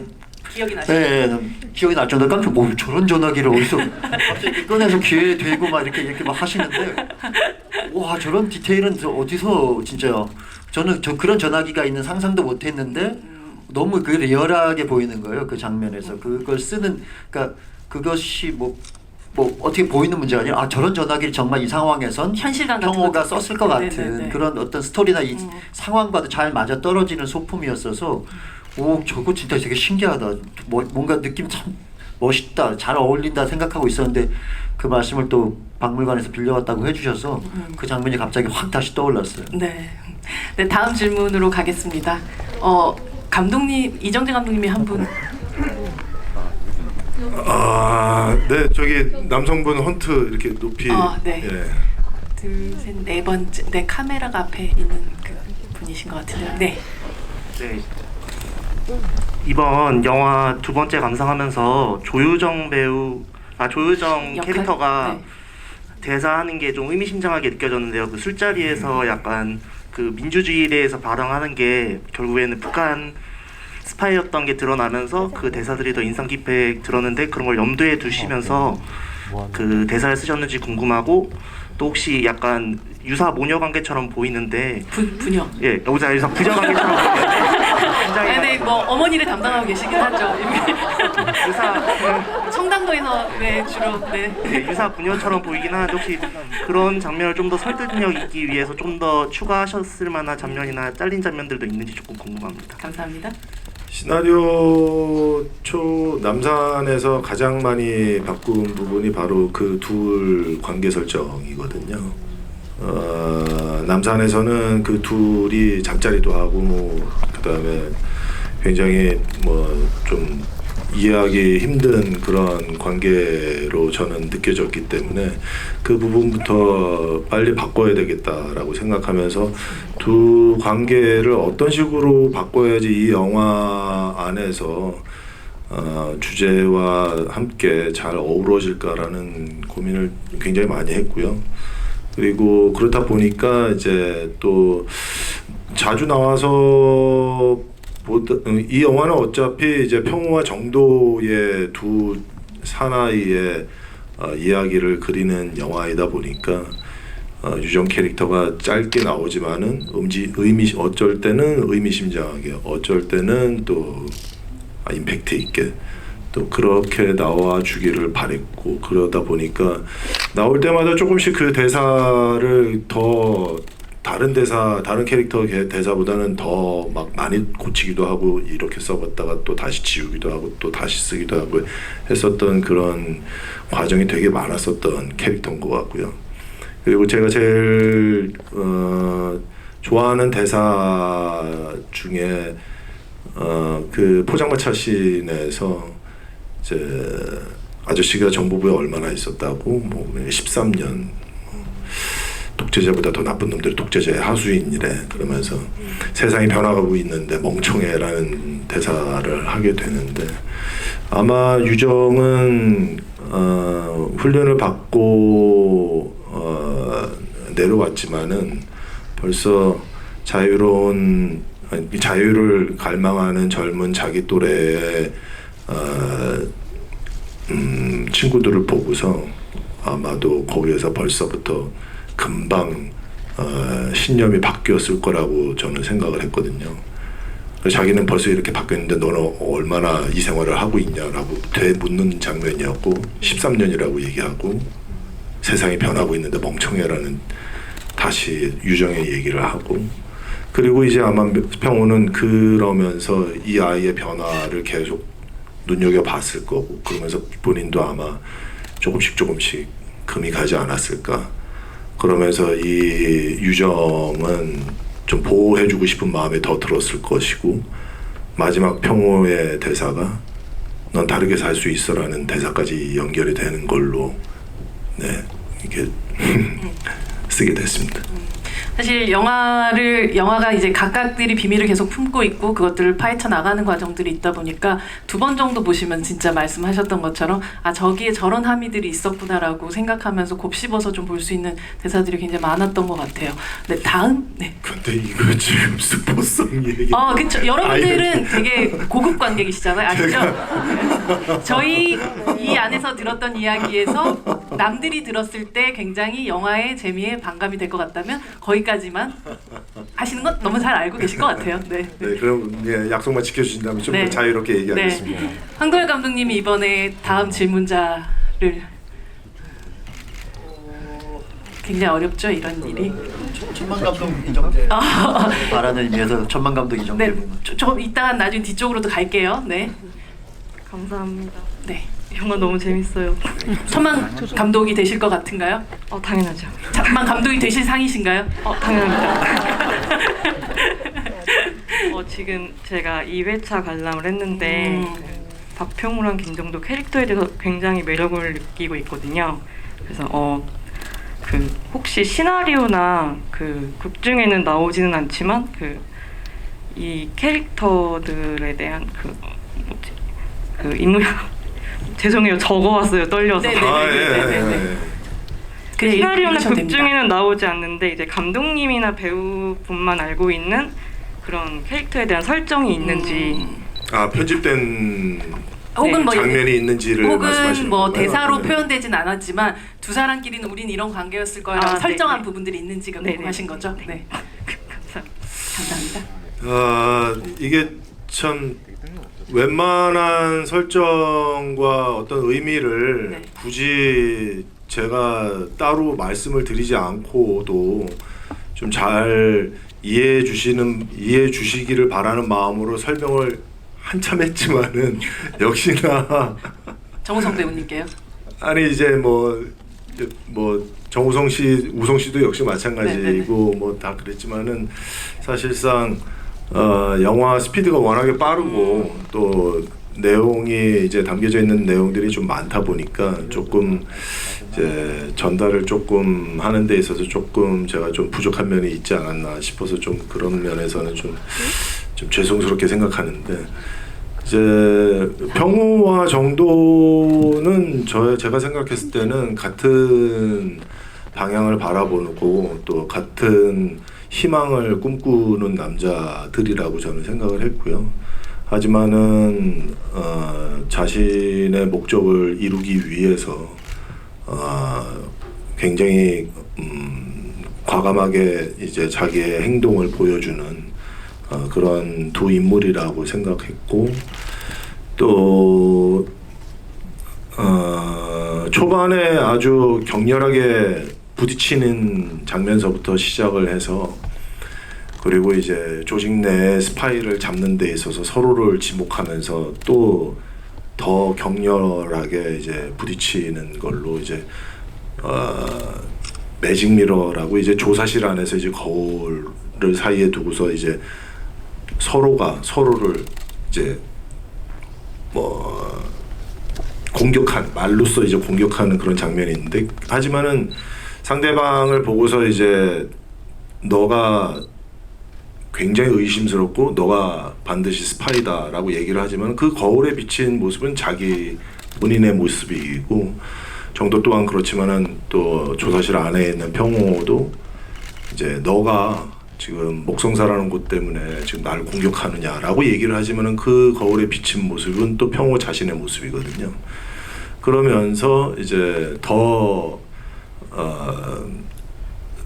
기억이 나시죠? 네, 기억이 날 정도로 깜짝 뭐 저런 전화기를 어디서 갑자기 꺼내서 귀에 대고 막 이렇게 막 하시는데 와 저런 디테일은 어디서 진짜 저는 그런 전화기가 있는 상상도 못했는데 너무 그 리얼하게 보이는 거예요 그 장면에서 그걸 쓰는 그러니까 그것이 뭐 어떻게 보이는 문제가 아니라 아 저런 전화기를 정말 이 상황에선 현실감 같은 평호가 것도 썼을 것 같은 네네네. 그런 어떤 스토리나 이 상황과도 잘 맞아 떨어지는 소품이었어서 오 저거 진짜 되게 신기하다 뭔가 느낌 참 멋있다 잘 어울린다 생각하고 있었는데 그 말씀을 또 박물관에서 빌려왔다고 해주셔서 그 장면이 갑자기 확 다시 떠올랐어요. 네. 네, 다음 질문으로 가겠습니다. 감독님 이정재 감독님이 한 분. 네 저기 남성분 헌트 이렇게 높이 네. 예. 둘, 셋, 네 번째. 네, 카메라가 앞에 있는 그 분이신 것 같은데요. 네. 네. 이번 영화 두 번째 감상하면서 조유정 역할? 캐릭터가 네. 대사하는 게 좀 의미심장하게 느껴졌는데요. 그 술자리에서 약간 그 민주주의에 대해서 발언하는 게 결국에는 북한 스파이였던 게 드러나면서 그 대사들이 더 인상 깊게 들었는데 그런 걸 염두에 두시면서 그 대사를 쓰셨는지 궁금하고 또 혹시 약간 유사 모녀 관계처럼 보이는데 부녀. 예, 유사 부녀 관계처럼 보이는데 굉장히 네, 뭐 어머니를 담당하고 계시긴 하죠. 유사 청담동에서 네 주로 네. 네, 유사 부녀처럼 보이긴 하는데 혹시 그런 장면을 좀 더 설득력 있기 위해서 좀 더 추가하셨을 만한 장면이나 잘린 장면들도 있는지 조금 궁금합니다. 감사합니다. 시나리오 초 남산에서 가장 많이 바꾼 부분이 바로 그 둘 관계 설정이거든요. 남산에서는 그 둘이 잠자리도 하고 뭐 그다음에 굉장히 뭐 좀 이해하기 힘든 그런 관계로 저는 느껴졌기 때문에 그 부분부터 빨리 바꿔야 되겠다라고 생각하면서 두 관계를 어떤 식으로 바꿔야지 이 영화 안에서 주제와 함께 잘 어우러질까라는 고민을 굉장히 많이 했고요. 그리고 그렇다 보니까 이제 또 자주 나와서 이 영화는 어차피 이제 평호와 정도의 두 사나이의 이야기를 그리는 영화이다 보니까 유정 캐릭터가 짧게 나오지만은 어쩔 때는 의미심장하게, 어쩔 때는 또 임팩트 있게 또 그렇게 나와 주기를 바랬고 그러다 보니까 나올 때마다 조금씩 그 대사를 더 다른 캐릭터 대사보다는 더 막 많이 고치기도 하고 이렇게 써봤다가 또 다시 지우기도 하고 또 다시 쓰기도 하고 했었던 그런 과정이 되게 많았었던 캐릭터인 것 같고요. 그리고 제가 제일 좋아하는 대사 중에 그 포장마차 씬에서 이제 아저씨가 정보부에 얼마나 있었다고 뭐 13년 독재자보다 더 나쁜 놈들이 독재자의 하수인이래 그러면서 세상이 변화가고 있는데 멍청해라는 대사를 하게 되는데 아마 유정은 훈련을 받고 내려왔지만은 벌써 자유를 갈망하는 젊은 자기 또래의 친구들을 보고서 아마도 거기에서 벌써부터 금방 신념이 바뀌었을 거라고 저는 생각을 했거든요. 자기는 벌써 이렇게 바뀌었는데 너는 얼마나 이 생활을 하고 있냐라고 되묻는 장면이었고 13년이라고 얘기하고 세상이 변하고 있는데 멍청해라는 다시 유정의 얘기를 하고 그리고 이제 아마 평호는 그러면서 이 아이의 변화를 계속 눈여겨봤을 거고 그러면서 본인도 아마 조금씩 금이 가지 않았을까 그러면서 이 유정은 좀 보호해주고 싶은 마음이 더 들었을 것이고 마지막 평호의 대사가 넌 다르게 살 수 있어라는 대사까지 연결이 되는 걸로 네 이렇게 쓰게 됐습니다. 사실 영화가 이제 각각들이 비밀을 계속 품고 있고 그것들을 파헤쳐 나가는 과정들이 있다 보니까 2번 정도 보시면 진짜 말씀하셨던 것처럼 아 저기에 저런 함의들이 있었구나라고 생각하면서 곱씹어서 좀 볼 수 있는 대사들이 굉장히 많았던 것 같아요. 네, 다음 네. 근데 이거 지금 스포성 얘기. 그쵸. 여러분들은 되게 고급 관객이시잖아요. 아시죠? 저희 이 안에서 들었던 이야기에서 남들이 들었을 때 굉장히 영화의 재미에 반감이 될 것 같다면 거기까지만 하시는 건 너무 잘 알고 계실 것 같아요. 네. 네, 그럼 예, 약속만 지켜주신다면 좀 더 네. 자유롭게 얘기하겠습니다. 네. 황도열 감독님이 이번에 다음 질문자를 굉장히 어렵죠 이런 일이. 천만 감독 이정재 말하는 의미에서 천만 감독 이정재. 네, 저 이따가 나중에 뒤쪽으로도 갈게요. 네, 감사합니다. 네. 영화 너무 재밌어요. 천만 감독이 되실 것 같은가요? 당연하죠. 천만 감독이 되실 상이신가요? 당연합니다. 지금 제가 2회차 관람을 했는데 박평우랑 김정도 캐릭터에 대해서 굉장히 매력을 느끼고 있거든요. 그래서 그 혹시 시나리오나 그 극 중에는 나오지는 않지만 그 이 캐릭터들에 대한 그 인물 죄송해요 적어왔어요 떨려서. 네네네네네. 그래, 시나리오나 읽으셔도 극 됩니다. 중에는 나오지 않는데 이제 감독님이나 배우분만 알고 있는 그런 캐릭터에 대한 설정이 있는지 편집된 혹은 뭐 장면이 있는지를 혹은 말씀하시는 뭐 건가요? 대사로 네. 표현되진 않았지만 두 사람끼리는 우린 이런 관계였을 거라고 설정한 네. 부분들이 있는지가 네, 궁금하신 네. 거죠? 네. 감사합니다. 이게 참 웬만한 설정과 어떤 의미를 네. 굳이 제가 따로 말씀을 드리지 않고도 좀 잘 이해해 주시기를 바라는 마음으로 설명을 한참 했지만은 역시나 정우성 배우님께요. 아니 이제 뭐 정우성 씨, 우성 씨도 역시 마찬가지고 뭐 다 그랬지만은 사실상 영화 스피드가 워낙에 빠르고 또 내용이 이제 담겨져 있는 내용들이 좀 많다 보니까 조금 이제 전달을 조금 하는 데 있어서 조금 제가 좀 부족한 면이 있지 않았나 싶어서 좀 그런 면에서는 좀 죄송스럽게 생각하는데 이제 평호와 정도는 제가 생각했을 때는 같은 방향을 바라보고 또 같은 희망을 꿈꾸는 남자들이라고 저는 생각을 했고요. 하지만은 자신의 목적을 이루기 위해서 굉장히 과감하게 이제 자기의 행동을 보여주는 그런 두 인물이라고 생각했고 또 초반에 아주 격렬하게 부딪히는 장면서부터 시작을 해서 그리고 이제 조직 내 스파이를 잡는 데 있어서 서로를 지목하면서 또 더 격렬하게 이제 부딪히는 걸로 이제 매직 미러라고 이제 조사실 안에서 이제 거울을 사이에 두고서 이제 서로가 서로를 이제 뭐 공격한 말로써 이제 공격하는 그런 장면이 있는데 하지만은 상대방을 보고서 이제 너가 굉장히 의심스럽고 너가 반드시 스파이다라고 얘기를 하지만 그 거울에 비친 모습은 자기 본인의 모습이고 정도 또한 그렇지만은 또 조사실 안에 있는 평호도 이제 너가 지금 목성사라는 곳 때문에 지금 나를 공격하느냐라고 얘기를 하지만은 그 거울에 비친 모습은 또 평호 자신의 모습이거든요. 그러면서 이제 더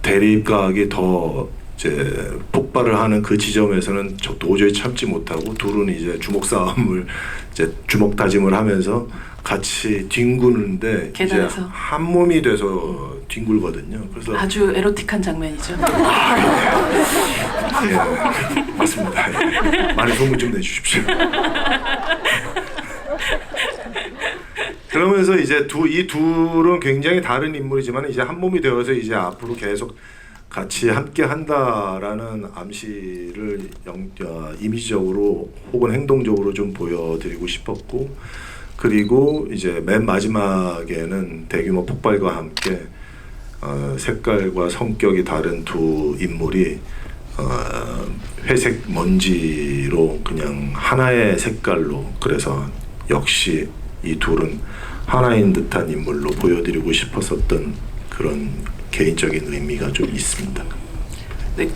대립각이 더 이제 폭발을 하는 그 지점에서는 저 도저히 참지 못하고 둘은 이제 주먹 싸움을 이제 주먹 다짐을 하면서 같이 뒹구는데 이제 계단에서. 한 몸이 돼서 뒹굴거든요. 그래서 아주 에로틱한 장면이죠. 예, 맞습니다. 예. 많이 소문 좀 내주십시오. 그러면서 이제 이 둘은 굉장히 다른 인물이지만 이제 한 몸이 되어서 이제 앞으로 계속 같이 함께 한다라는 암시를 이미지적으로 혹은 행동적으로 좀 보여드리고 싶었고, 그리고 이제 맨 마지막에는 대규모 폭발과 함께 색깔과 성격이 다른 두 인물이 회색 먼지로 그냥 하나의 색깔로, 그래서 역시 이 둘은 하나인 듯한 인물로 보여드리고 싶었었던 그런 개인적인 의미가 좀 있습니다. 네,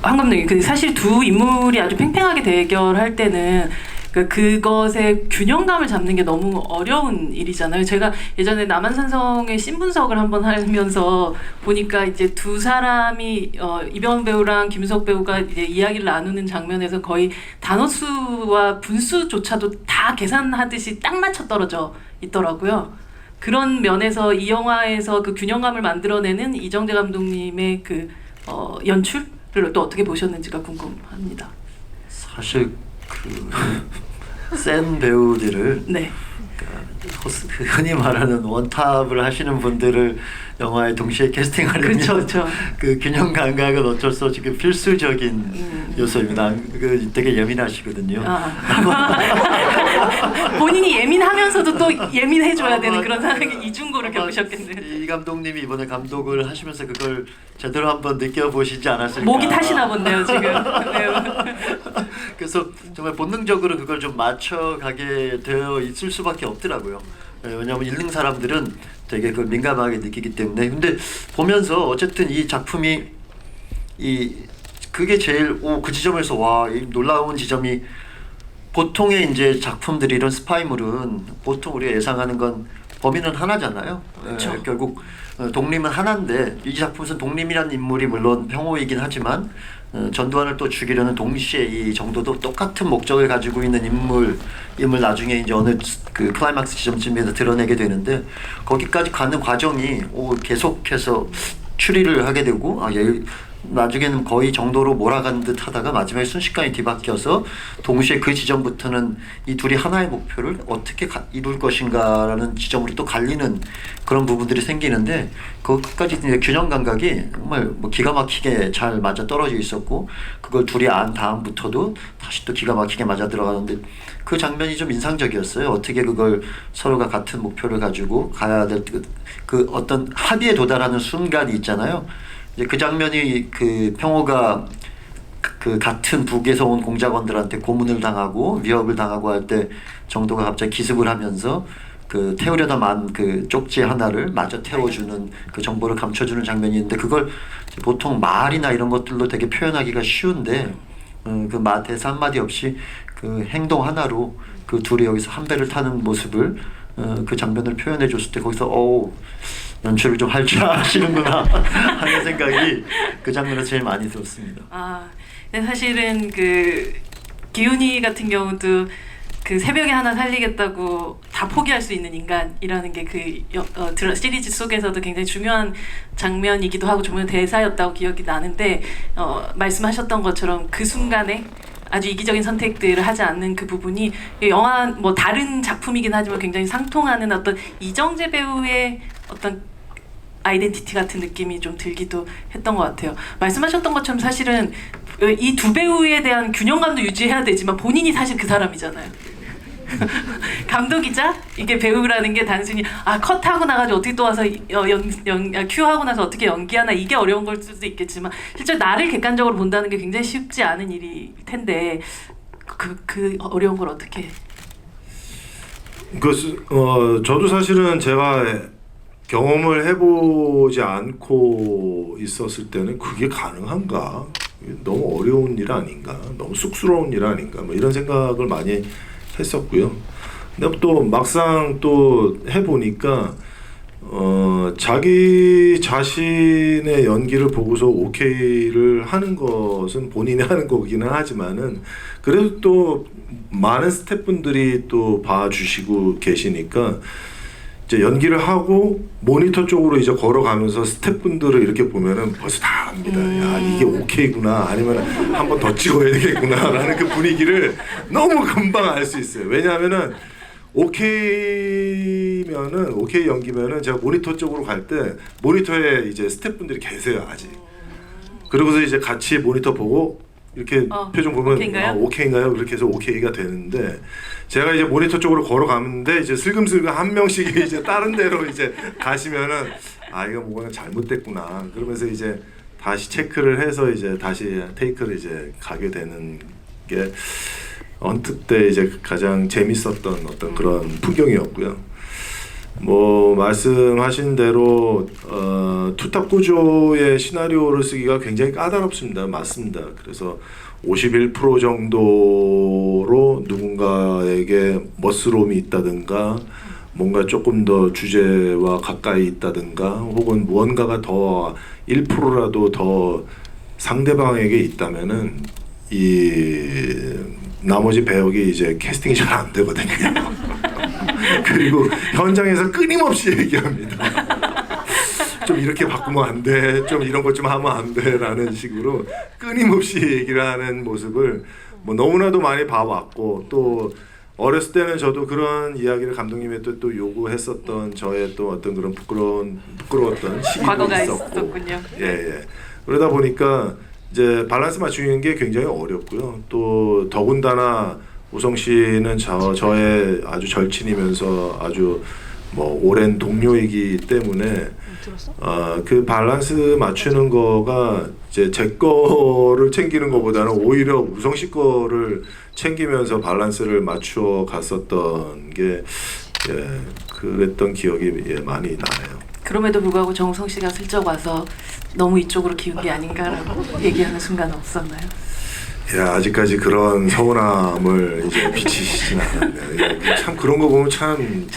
한 감독님, 사실 두 인물이 아주 팽팽하게 대결할 때는 그것의 균형감을 잡는 게 너무 어려운 일이잖아요. 제가 예전에 남한산성의 신분석을 한번 하면서 보니까 이제 두 사람이 이병헌 배우랑 김수석 배우가 이제 이야기를 나누는 장면에서 거의 단어 수와 분수조차도 다 계산하듯이 딱 맞춰 떨어져 있더라고요. 그런 면에서 이 영화에서 그 균형감을 만들어내는 이정재 감독님의 연출을 또 어떻게 보셨는지가 궁금합니다. 사실 센 배우들을 네. 흔히 말하는 원탑을 하시는 분들을 영화에 동시에 캐스팅하려면 그렇죠. 그 균형 감각은 어쩔 수 없이 필수적인 요소입니다. 되게 예민하시거든요. 본인이 예민하면서도 또 예민해줘야 되는 그런 상황이 이중고를 겪으셨겠네요. 이 감독님이 이번에 감독을 하시면서 그걸 제대로 한번 느껴보시지 않았을까. 목이 타시나 본데요 지금. 네. 그래서 정말 본능적으로 그걸 좀 맞춰가게 되어 있을 수밖에 없더라고요. 왜냐하면 읽는 사람들은 되게 그걸 민감하게 느끼기 때문에. 근데 보면서 어쨌든 이 작품이 그게 제일 그 지점에서 이 놀라운 지점이, 보통의 이제 작품들이 이런 스파이물은 보통 우리가 예상하는 건 범인은 하나잖아요. 그렇죠. 결국 독림은 하나인데 이 작품에서는 독림이라는 인물이 물론 평호이긴 하지만 전두환을 또 죽이려는 동시에 이 정도도 똑같은 목적을 가지고 있는 인물 나중에 이제 어느 그 클라이막스 지점쯤에서 드러내게 되는데, 거기까지 가는 과정이 계속해서 추리를 하게 되고 나중에는 거의 정도로 몰아간 듯 하다가 마지막에 순식간에 뒤바뀌어서 동시에 그 지점부터는 이 둘이 하나의 목표를 어떻게 이룰 것인가라는 지점으로 또 갈리는 그런 부분들이 생기는데, 그것까지 이제 균형 감각이 정말 기가 막히게 잘 맞아 떨어져 있었고, 그걸 둘이 안 다음부터도 다시 또 기가 막히게 맞아 들어가는데, 그 장면이 좀 인상적이었어요. 어떻게 그걸 서로가 같은 목표를 가지고 가야 될 그 어떤 합의에 도달하는 순간이 있잖아요. 이제 그 장면이 평호가 같은 북에서 온 공작원들한테 고문을 당하고 위협을 당하고 할 때 정도가 갑자기 기습을 하면서 태우려다 만 쪽지 하나를 마저 태워주는 그 정보를 감춰주는 장면이 있는데, 그걸 보통 말이나 이런 것들로 되게 표현하기가 쉬운데 대사 한마디 없이 행동 하나로 둘이 여기서 한 배를 타는 모습을 그 장면을 표현해 줬을 때 거기서 연출을 좀 할 줄 아시는구나 하는 생각이 그 장면에서 제일 많이 들었습니다. 근데 사실은 기훈이 같은 경우도 새벽에 하나 살리겠다고 다 포기할 수 있는 인간이라는 게 시리즈 속에서도 굉장히 중요한 장면이기도 하고 중요한 대사였다고 기억이 나는데, 말씀하셨던 것처럼 그 순간에 아주 이기적인 선택들을 하지 않는 그 부분이 영화 다른 작품이긴 하지만 굉장히 상통하는 어떤 이정재 배우의 어떤 아이덴티티 같은 느낌이 좀 들기도 했던 것 같아요. 말씀하셨던 것처럼 사실은 이 두 배우에 대한 균형감도 유지해야 되지만 본인이 사실 그 사람이잖아요. 감독이자 이게 배우라는 게 단순히 컷하고 나가지고 어떻게 또 와서 큐하고 나서 어떻게 연기하나, 이게 어려운 걸 수도 있겠지만 실제 나를 객관적으로 본다는 게 굉장히 쉽지 않은 일일 텐데 그 어려운 걸 어떻게? 저도 사실은 제가 경험을 해보지 않고 있었을 때는 그게 가능한가? 너무 어려운 일 아닌가? 너무 쑥스러운 일 아닌가? 이런 생각을 많이 했었고요. 근데 또 막상 또 해보니까 자기 자신의 연기를 보고서 오케이를 하는 것은 본인이 하는 거기는 하지만은 그래도 또 많은 스태프분들이 또 봐주시고 계시니까 이제 연기를 하고 모니터 쪽으로 이제 걸어가면서 스태프분들을 이렇게 보면은 벌써 다 압니다. 야, 이게 오케이구나, 아니면 한 번 더 찍어야 되겠구나라는 그 분위기를 너무 금방 알 수 있어요. 왜냐하면은 오케이 연기면은 제가 모니터 쪽으로 갈 때 모니터에 이제 스태프분들이 계세요 아직. 그러고서 이제 같이 모니터 보고 이렇게 표정 보면 오케이인가요? 오케이인가요? 이렇게 해서 오케이가 되는데 제가 이제 모니터 쪽으로 걸어가는데 이제 슬금슬금 한 명씩 이제 다른 데로 이제 가시면은 아 이거 뭔가 잘못됐구나. 그러면서 이제 다시 체크를 해서 이제 다시 테이크를 이제 가게 되는 게 언뜻 때 이제 가장 재밌었던 어떤 그런 풍경이었고요. 뭐 말씀하신 대로 투탑 구조의 시나리오를 쓰기가 굉장히 까다롭습니다. 맞습니다. 그래서 51% 정도로 누군가에게 멋스러움이 있다든가 뭔가 조금 더 주제와 가까이 있다든가 혹은 무언가가 더 1%라도 더 상대방에게 있다면은 이 나머지 배역이 이제 캐스팅이 잘 안 되거든요. 그리고 현장에서 끊임없이 얘기합니다. 좀 이렇게 바꾸면 안 돼, 좀 이런 것 좀 하면 안 돼라는 식으로 끊임없이 얘기를 하는 모습을 뭐 너무나도 많이 봐왔고 또 어렸을 때는 저도 그런 이야기를 감독님이 또 요구했었던 저의 또 어떤 그런 부끄러웠던 시기도 과거가 있었고 있었군요. 예. 그러다 보니까 이제 밸런스 맞추는 게 굉장히 어렵고요. 또 더군다나 우성 씨는 저의 아주 절친이면서 아주 뭐 오랜 동료이기 때문에 그 밸런스 맞추는 거가 이제 제 거를 챙기는 것보다는 오히려 우성 씨 거를 챙기면서 밸런스를 맞추어 갔었던 게 그랬던 기억이 많이 나요. 그럼에도 불구하고 정우성 씨가 슬쩍 와서 너무 이쪽으로 기운 게 아닌가라고 얘기하는 순간 없었나요? 아직까지 그런 서운함을 이제 비치시진 않았네요. 참 그런 거 보면 참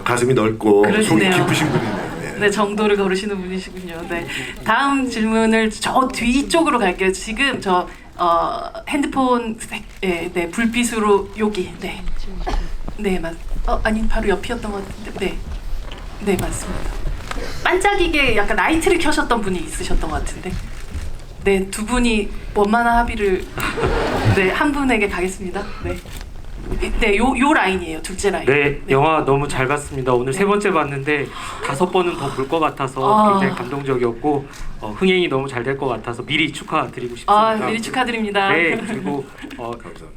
가슴이 넓고 속이 그러시네요. 깊으신 분이네요. 네, 정도를 거르시는 분이시군요. 네, 다음 질문을 저 뒤쪽으로 갈게요. 지금 저 핸드폰 네, 불빛으로 여기 네 아니 바로 옆이었던 것 같은데 네 맞습니다. 반짝이게 약간 라이트를 켜셨던 분이 있으셨던 것 같은데 네, 두 분이 원만한 합의를 네, 한 분에게 가겠습니다. 네, 요 라인이에요. 둘째 라인. 네, 영화 너무 잘 봤습니다. 오늘 세 번째 봤는데 5번은 더 볼 것 같아서 굉장히 감동적이었고 흥행이 너무 잘 될 것 같아서 미리 축하드리고 싶습니다. 미리 축하드립니다. 네, 그리고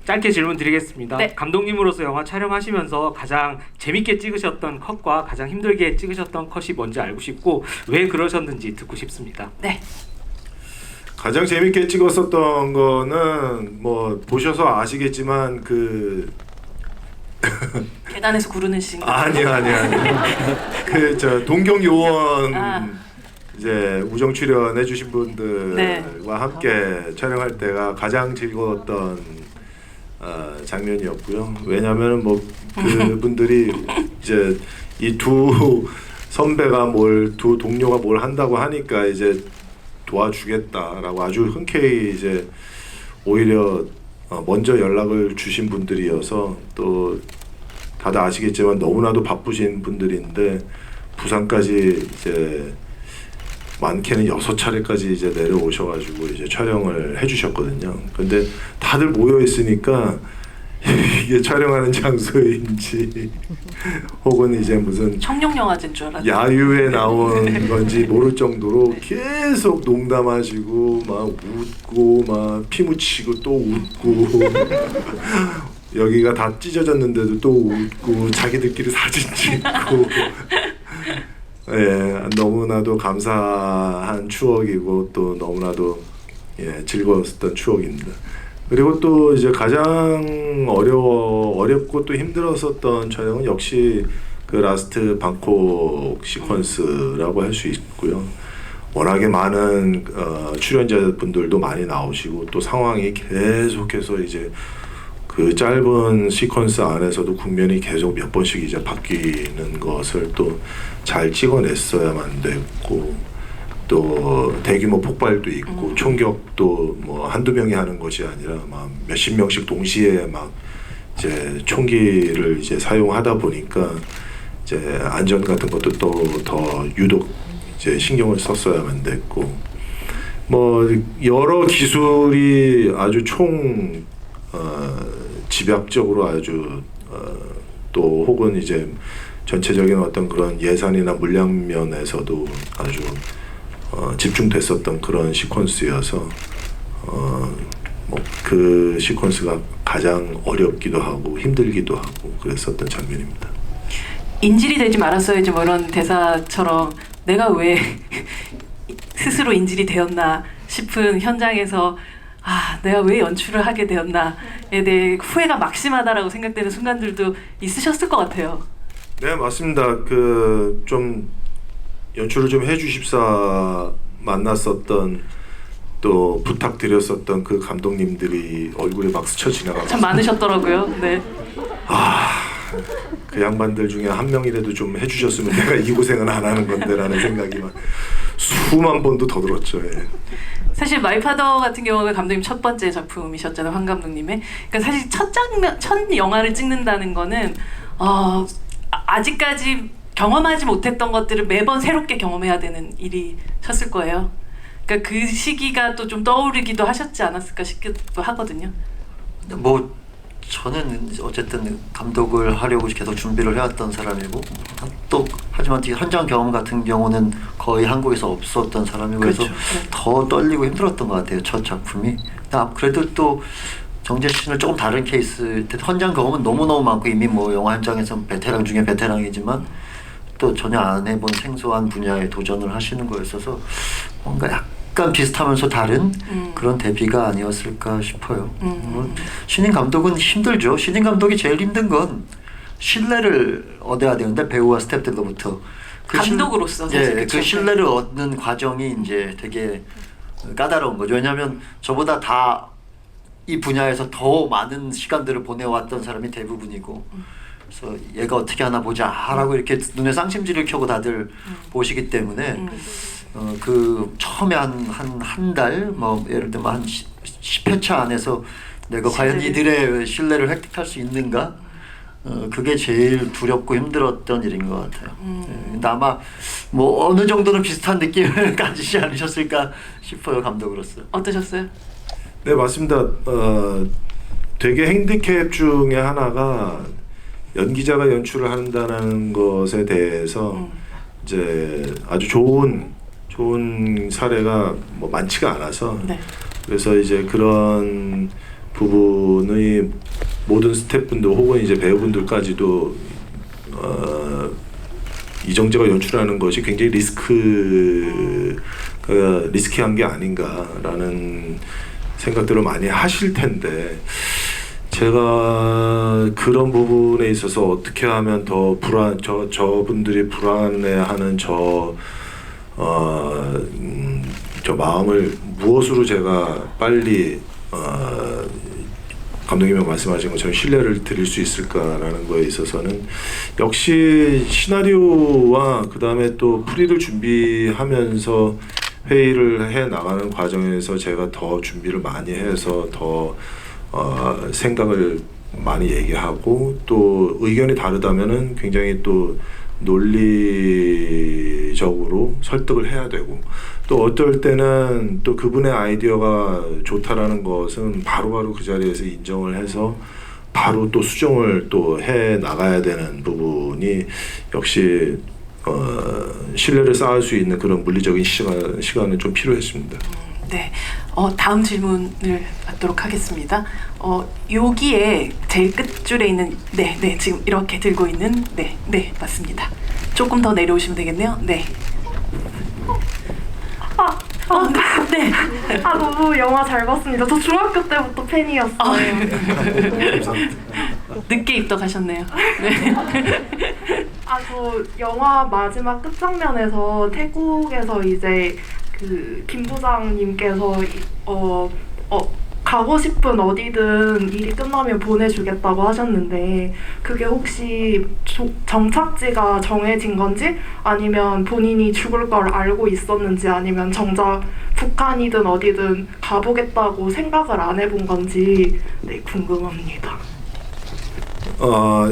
짧게 질문 드리겠습니다. 네. 감독님으로서 영화 촬영하시면서 가장 재밌게 찍으셨던 컷과 가장 힘들게 찍으셨던 컷이 뭔지 알고 싶고 왜 그러셨는지 듣고 싶습니다. 네. 가장 재밌게 찍었었던 거는 뭐 보셔서 아시겠지만 그 계단에서 구르는 씬. 아니요. 그 저 동경 요원 이제 우정 출연해 주신 분들과 함께 촬영할 때가 가장 즐거웠던 장면이었고요. 왜냐하면 뭐 그분들이 이제 이 두 선배가 두 동료가 뭘 한다고 하니까 이제 도와주겠다라고 아주 흔쾌히 이제 오히려 먼저 연락을 주신 분들이어서 또 다들 아시겠지만 너무나도 바쁘신 분들인데 부산까지 이제 많게는 6차례까지 이제 내려오셔가지고 이제 촬영을 해주셨거든요. 근데 다들 모여 있으니까 이게 촬영하는 장소인지 혹은 이제 무슨 청룡영화제인 줄 알았는데 야유에 나온 건지 모를 정도로 계속 농담하시고 막 웃고 막 피 묻히고 또 웃고 여기가 다 찢어졌는데도 또 웃고 자기들끼리 사진 찍고 너무나도 감사한 추억이고 또 너무나도 즐거웠던 추억입니다. 그리고 또 이제 가장 어렵고 또 힘들었었던 촬영은 역시 그 라스트 방콕 시퀀스라고 할 수 있고요. 워낙에 많은 출연자분들도 많이 나오시고 또 상황이 계속해서 이제 그 짧은 시퀀스 안에서도 국면이 계속 몇 번씩 이제 바뀌는 것을 또 잘 찍어냈어야만 됐고 또 대규모 폭발도 있고 총격도 뭐 한두 명이 하는 것이 아니라 막 몇십 명씩 동시에 막 이제 총기를 이제 사용하다 보니까 이제 안전 같은 것도 또 더 유독 이제 신경을 썼어야만 됐고 뭐 여러 기술이 아주 집약적으로 아주 또 또 혹은 이제 전체적인 어떤 그런 예산이나 물량 면에서도 아주 집중됐었던 그런 시퀀스여서 뭐 그 시퀀스가 가장 어렵기도 하고 힘들기도 하고 그랬었던 장면입니다. 인질이 되지 말았어야지 뭐 이런 대사처럼 내가 왜 스스로 인질이 되었나 싶은 현장에서 내가 왜 연출을 하게 되었나에 대해 후회가 막심하다라고 생각되는 순간들도 있으셨을 것 같아요. 네, 맞습니다. 그 좀 연출을 좀 해주십사 만났었던 또 부탁드렸었던 그 감독님들이 얼굴에 막 스쳐 지나가고 참 많으셨더라고요. 네. 그 양반들 중에 한 명이라도 좀 해주셨으면 내가 이 고생은 안 하는 건데라는 생각이 막 수만 번도 더 들었죠. 예. 사실 마이파더 같은 경우는 감독님 첫 번째 작품이셨잖아요, 황 감독님의. 그러니까 사실 첫 영화를 찍는다는 거는 아직까지 경험하지 못했던 것들을 매번 새롭게 경험해야 되는 일이셨을 거예요. 그러니까 그 시기가 또 좀 떠오르기도 하셨지 않았을까 싶기도 하거든요. 뭐 저는 어쨌든 감독을 하려고 계속 준비를 해왔던 사람이고 또 하지만 현장 경험 같은 경우는 거의 한국에서 없었던 사람이고 그래서 더 떨리고 힘들었던 것 같아요. 첫 작품이. 그래도 또 정재 씨는 조금 다른 케이스. 현장 경험은 너무너무 많고 이미 뭐 영화 현장에서 베테랑 중에 베테랑이지만 또 전혀 안 해본 생소한 분야에 도전을 하시는 거였어서 뭔가 약간 비슷하면서 다른 그런 데뷔가 아니었을까 싶어요. 신인 감독은 힘들죠. 신인 감독이 제일 힘든 건 신뢰를 얻어야 되는데 배우와 스태프들로부터 감독으로서 사실 그 신뢰를 얻는 과정이 이제 되게 까다로운 거죠. 왜냐하면 저보다 다 이 분야에서 더 많은 시간들을 보내왔던 사람이 대부분이고 그래서 얘가 어떻게 하나 보자라고 이렇게 눈에 쌍심지를 켜고 다들 보시기 때문에 그 처음에 한 달 뭐 예를 들면 한 10회차 안에서 내가 과연 이들의 신뢰를 획득할 수 있는가 그게 제일 두렵고 힘들었던 일인 것 같아요. 근데 아마 뭐 어느 정도는 비슷한 느낌을 가지지 않으셨을까 싶어요, 감독으로서. 어떠셨어요? 네, 맞습니다. 되게 핸디캡 중에 하나가 연기자가 연출을 한다는 것에 대해서 이제 아주 좋은 사례가 뭐 많지가 않아서 그래서 이제 그런 부분의 모든 스태프분들 혹은 이제 배우분들까지도 이정재가 연출하는 것이 굉장히 리스키한 게 아닌가라는 생각들을 많이 하실 텐데 제가 그런 부분에 있어서 어떻게 하면 더 저분들이 불안해하는 저 마음을 무엇으로 제가 빨리 감독님이 말씀하신 것처럼 신뢰를 드릴 수 있을까라는 거에 있어서는 역시 시나리오와 그 다음에 또 프리를 준비하면서 회의를 해 나가는 과정에서 제가 더 준비를 많이 해서 더 생각을 많이 얘기하고 또 의견이 다르다면은 굉장히 또 논리적으로 설득을 해야 되고 또 어떨 때는 또 그분의 아이디어가 좋다라는 것은 바로바로 그 자리에서 인정을 해서 바로 또 수정을 또 해 나가야 되는 부분이 역시 신뢰를 쌓을 수 있는 그런 물리적인 시간은 좀 필요했습니다. 네, 다음 질문을 받도록 하겠습니다. 여기에 제일 끝줄에 있는 네, 지금 이렇게 들고 있는 네, 맞습니다. 조금 더 내려오시면 되겠네요. 네. 네. 너무 영화 잘 봤습니다. 저 중학교 때부터 팬이었어요. 늦게 입덕하셨네요. 네. 저 영화 마지막 끝장면에서 태국에서 이제 그 김 부장님께서 가고 싶은 어디든 일이 끝나면 보내주겠다고 하셨는데 그게 혹시 정착지가 정해진 건지 아니면 본인이 죽을 걸 알고 있었는지 아니면 정작 북한이든 어디든 가보겠다고 생각을 안 해본 건지 궁금합니다.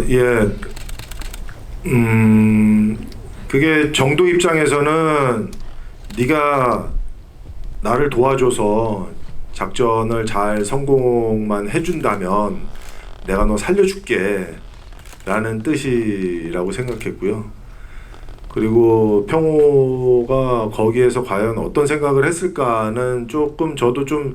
예. 그게 정도 입장에서는 네가 나를 도와줘서 작전을 잘 성공만 해준다면 내가 너 살려줄게 라는 뜻이라고 생각했고요. 그리고 평호가 거기에서 과연 어떤 생각을 했을까는 조금 저도 좀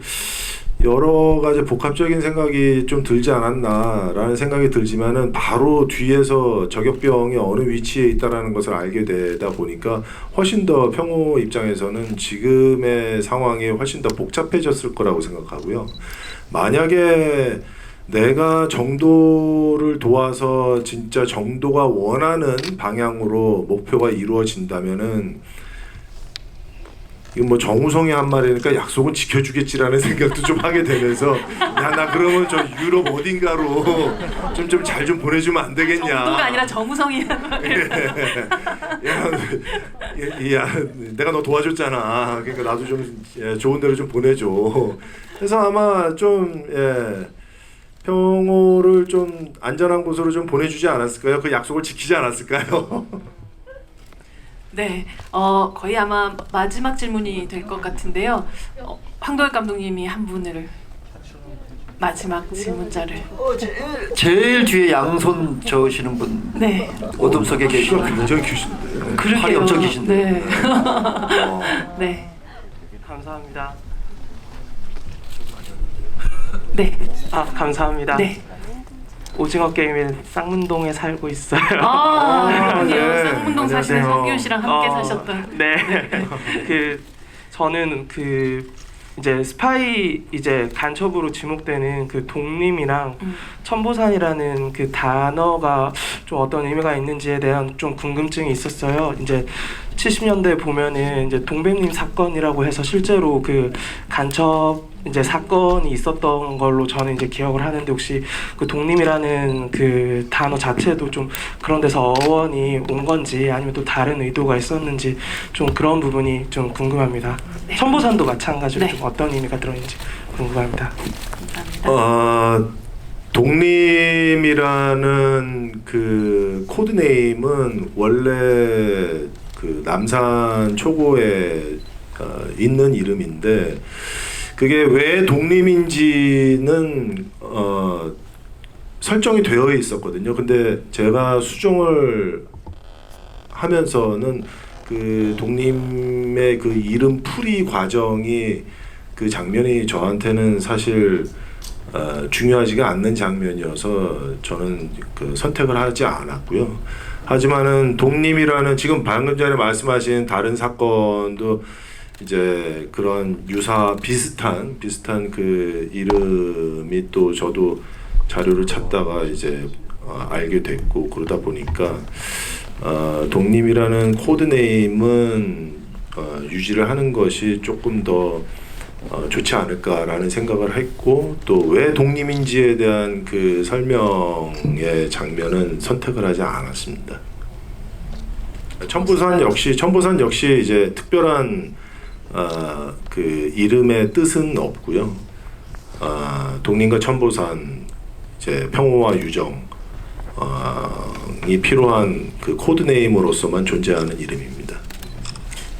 여러 가지 복합적인 생각이 좀 들지 않았나라는 생각이 들지만은 바로 뒤에서 저격병이 어느 위치에 있다라는 것을 알게 되다 보니까 훨씬 더 평호 입장에서는 지금의 상황이 훨씬 더 복잡해졌을 거라고 생각하고요. 만약에 내가 정도를 도와서 진짜 정도가 원하는 방향으로 목표가 이루어진다면은 이거 뭐 정우성이 한 말이니까 약속은 지켜주겠지라는 생각도 좀 하게 되면서 야 나 그러면 저 유럽 어딘가로 좀 잘 좀 보내주면 안 되겠냐. 정도가 아니라 정우성이야. 야 내가 너 도와줬잖아. 그러니까 나도 좀 좋은 데로 좀 보내줘. 그래서 아마 좀 평호를 좀 안전한 곳으로 좀 보내주지 않았을까요? 그 약속을 지키지 않았을까요? 네, 거의 아마 마지막 질문이 될 것 같은데요. 황도혁 감독님이 한 분을 마지막 질문자를. 제일 뒤에 양손 저으시는 분. 네. 어둠 속에 계시는 굉장히 귀신데. 그러게요. 팔이 엄청 기신데. 네. 네. 감사합니다. 네. 감사합니다. 네. 오징어 게임에 쌍문동에 살고 있어요. 그렇군요. 네. 쌍문동 사시는 안녕하세요. 성규 씨랑 함께 사셨던. 네. 저는 이제 스파이 이제 간첩으로 지목되는 그 독림이랑 천보산이라는 그 단어가 좀 어떤 의미가 있는지에 대한 좀 궁금증이 있었어요. 이제 70년대 보면은 이제 동백님 사건이라고 해서 실제로 그 간첩 이제 사건이 있었던 걸로 저는 이제 기억을 하는데 혹시 그 독림이라는 그 단어 자체도 좀 그런 데서 어원이 온 건지 아니면 또 다른 의도가 있었는지 좀 그런 부분이 좀 궁금합니다. 네. 천보산도 마찬가지로 네. 좀 어떤 의미가 들어있는지 궁금합니다. 감사합니다. 독림이라는 그 코드네임은 원래 그 남산 초고에 있는 이름인데 그게 왜 독림인지는 설정이 되어 있었거든요. 근데 제가 수정을 하면서는 그 독림의 그 이름 풀이 과정이 그 장면이 저한테는 사실 중요하지가 않는 장면이어서 저는 그 선택을 하지 않았고요. 하지만은 독림이라는 지금 방금 전에 말씀하신 다른 사건도 이제 그런 비슷한 그 이름이 또 저도 자료를 찾다가 이제 알게 됐고 그러다 보니까 독림이라는 코드네임은 유지를 하는 것이 조금 더 좋지 않을까라는 생각을 했고 또 왜 독림인지에 대한 그 설명의 장면은 선택을 하지 않았습니다. 천보산 역시 이제 특별한 그 이름의 뜻은 없고요. 독림과 천보산 이제 평호와 유정이 필요한 그 코드네임으로서만 존재하는 이름입니다.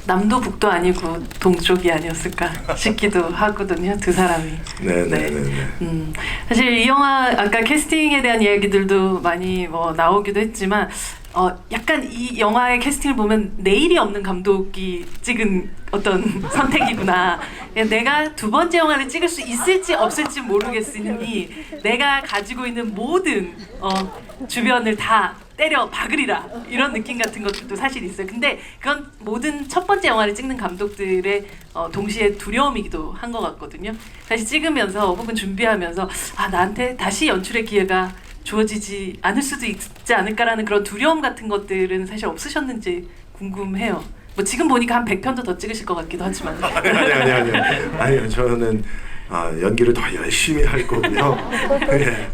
남도 북도 아니고 동쪽이 아니었을까 싶기도 하거든요. 두 사람이. 네네네. 사실 이 영화 아까 캐스팅에 대한 이야기들도 많이 뭐 나오기도 했지만 약간 이 영화의 캐스팅을 보면 내일이 없는 감독이 찍은 어떤 선택이구나. 내가 두 번째 영화를 찍을 수 있을지 없을지 모르겠으니 내가 가지고 있는 모든 주변을 다 때려 박으리라 이런 느낌 같은 것도 사실 있어요. 근데 그건 모든 첫 번째 영화를 찍는 감독들의 동시에 두려움이기도 한 것 같거든요. 사실 찍으면서 혹은 준비하면서 나한테 다시 연출의 기회가 주어지지 않을 수도 있지 않을까라는 그런 두려움 같은 것들은 사실 없으셨는지 궁금해요. 뭐 지금 보니까 한 100편도 더 찍으실 것 같기도 하지만. 아니요. 저는 연기를 더 열심히 할 거고요. 네.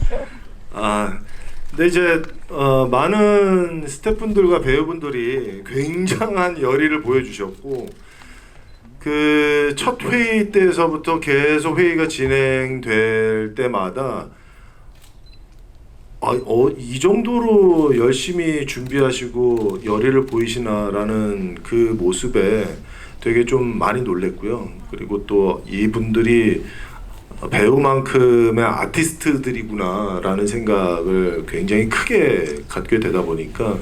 근데 이제 많은 스태프분들과 배우분들이 굉장한 열의를 보여주셨고 그 첫 회의 때서부터 계속 회의가 진행될 때마다 이 정도로 열심히 준비하시고 열의를 보이시나라는 그 모습에 되게 좀 많이 놀랬고요. 그리고 또 이분들이 배우만큼의 아티스트들이구나라는 생각을 굉장히 크게 갖게 되다 보니까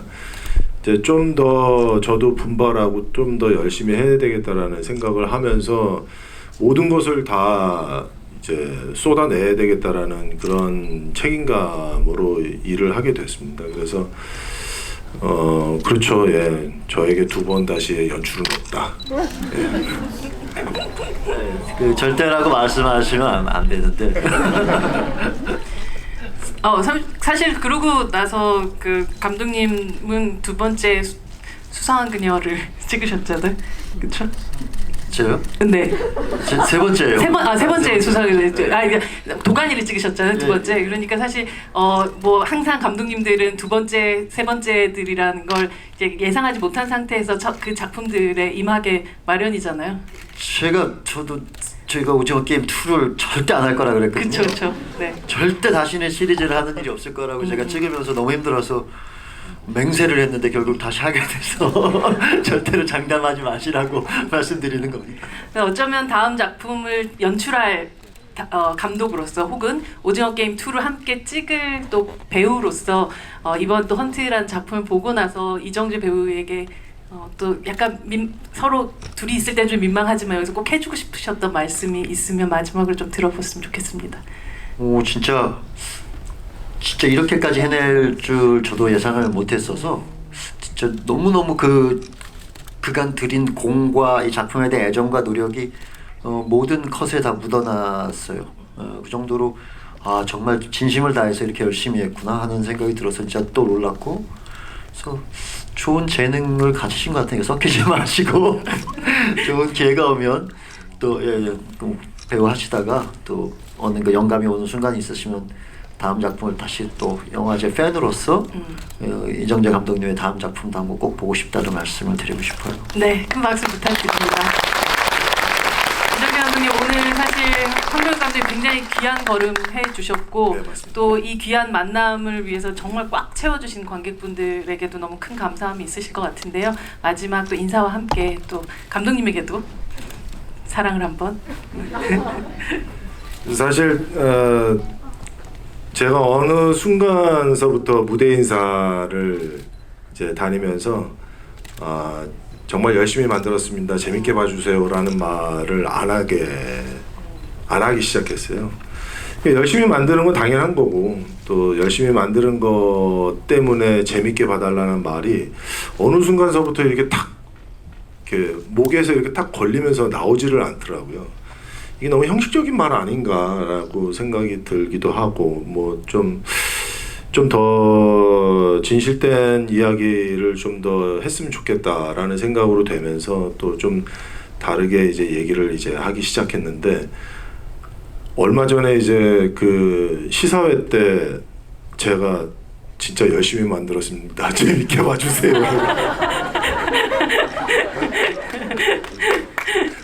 이제 좀 더 저도 분발하고 좀 더 열심히 해야 되겠다라는 생각을 하면서 모든 것을 다 이제 쏟아내야 되겠다라는 그런 책임감으로 일을 하게 됐습니다. 그래서 그렇죠. 예, 저에게 두 번 다시 연출은 없다. 그 절대라고 말씀하시면 안 되는데. 사실 그러고 나서 그 감독님은 두 번째 수상한 그녀를 찍으셨잖아요, 그렇죠? 저요? 네. 세 번째예요. 세 번째 수상을 도가니를 찍으셨잖아요, 두 번째. 그러니까 사실 뭐 항상 감독님들은 두 번째, 세 번째들이라는 걸 이제 예상하지 못한 상태에서 그 작품들에 임하게 마련이잖아요. 저희가 오징어 게임 2를 절대 안 할 거라 그랬거든요. 그렇죠. 네. 절대 다시는 시리즈를 하는 일이 없을 거라고 제가 찍으면서 너무 힘들어서 맹세를 했는데 결국 다시 하게 돼서 절대로 장담하지 마시라고 말씀드리는 겁니다. 어쩌면 다음 작품을 연출할 감독으로서 혹은 오징어 게임 2를 함께 찍을 또 배우로서 이번 또 헌트라는 작품을 보고 나서 이정재 배우에게 또 약간 서로 둘이 있을 때는 좀 민망하지만 여기서 꼭 해주고 싶으셨던 말씀이 있으면 마지막으로 좀 들어봤으면 좋겠습니다. 오 진짜 이렇게까지 해낼 줄 저도 예상을 못했어서 진짜 너무너무 그간 들인 공과 이 작품에 대한 애정과 노력이 모든 컷에 다 묻어났어요. 그 정도로 정말 진심을 다해서 이렇게 열심히 했구나 하는 생각이 들어서 진짜 또 놀랐고, 그래서 좋은 재능을 가지신 것 같으니까 섞이지 마시고 좋은 기회가 오면 또 또 배우 하시다가 또 어느 그 영감이 오는 순간이 있으시면 다음 작품을 다시 또 영화제 팬으로서 이정재 감독님의 다음 작품도 한번 꼭 보고 싶다는 말씀을 드리고 싶어요. 네, 큰 박수 부탁드립니다. 이정재 감독님 오늘 사실 황교안 감독님 굉장히 귀한 걸음 해주셨고 네, 또 이 귀한 만남을 위해서 정말 꽉 채워주신 관객분들에게도 너무 큰 감사함이 있으실 것 같은데요. 마지막 또 인사와 함께 또 감독님에게도 사랑을 한번. 사실 제가 어느 순간서부터 무대 인사를 이제 다니면서 정말 열심히 만들었습니다. 재밌게 봐주세요라는 말을 안 하기 시작했어요. 열심히 만드는 건 당연한 거고 또 열심히 만드는 것 때문에 재밌게 봐달라는 말이 어느 순간서부터 이렇게 목에서 이렇게 탁 걸리면서 나오지를 않더라고요. 이게 너무 형식적인 말 아닌가라고 생각이 들기도 하고 뭐 좀 더 진실된 이야기를 좀 더 했으면 좋겠다라는 생각으로 되면서 또 좀 다르게 이제 얘기를 이제 하기 시작했는데, 얼마 전에 이제 그 시사회 때 제가 진짜 열심히 만들었습니다. 재밌게 봐주세요.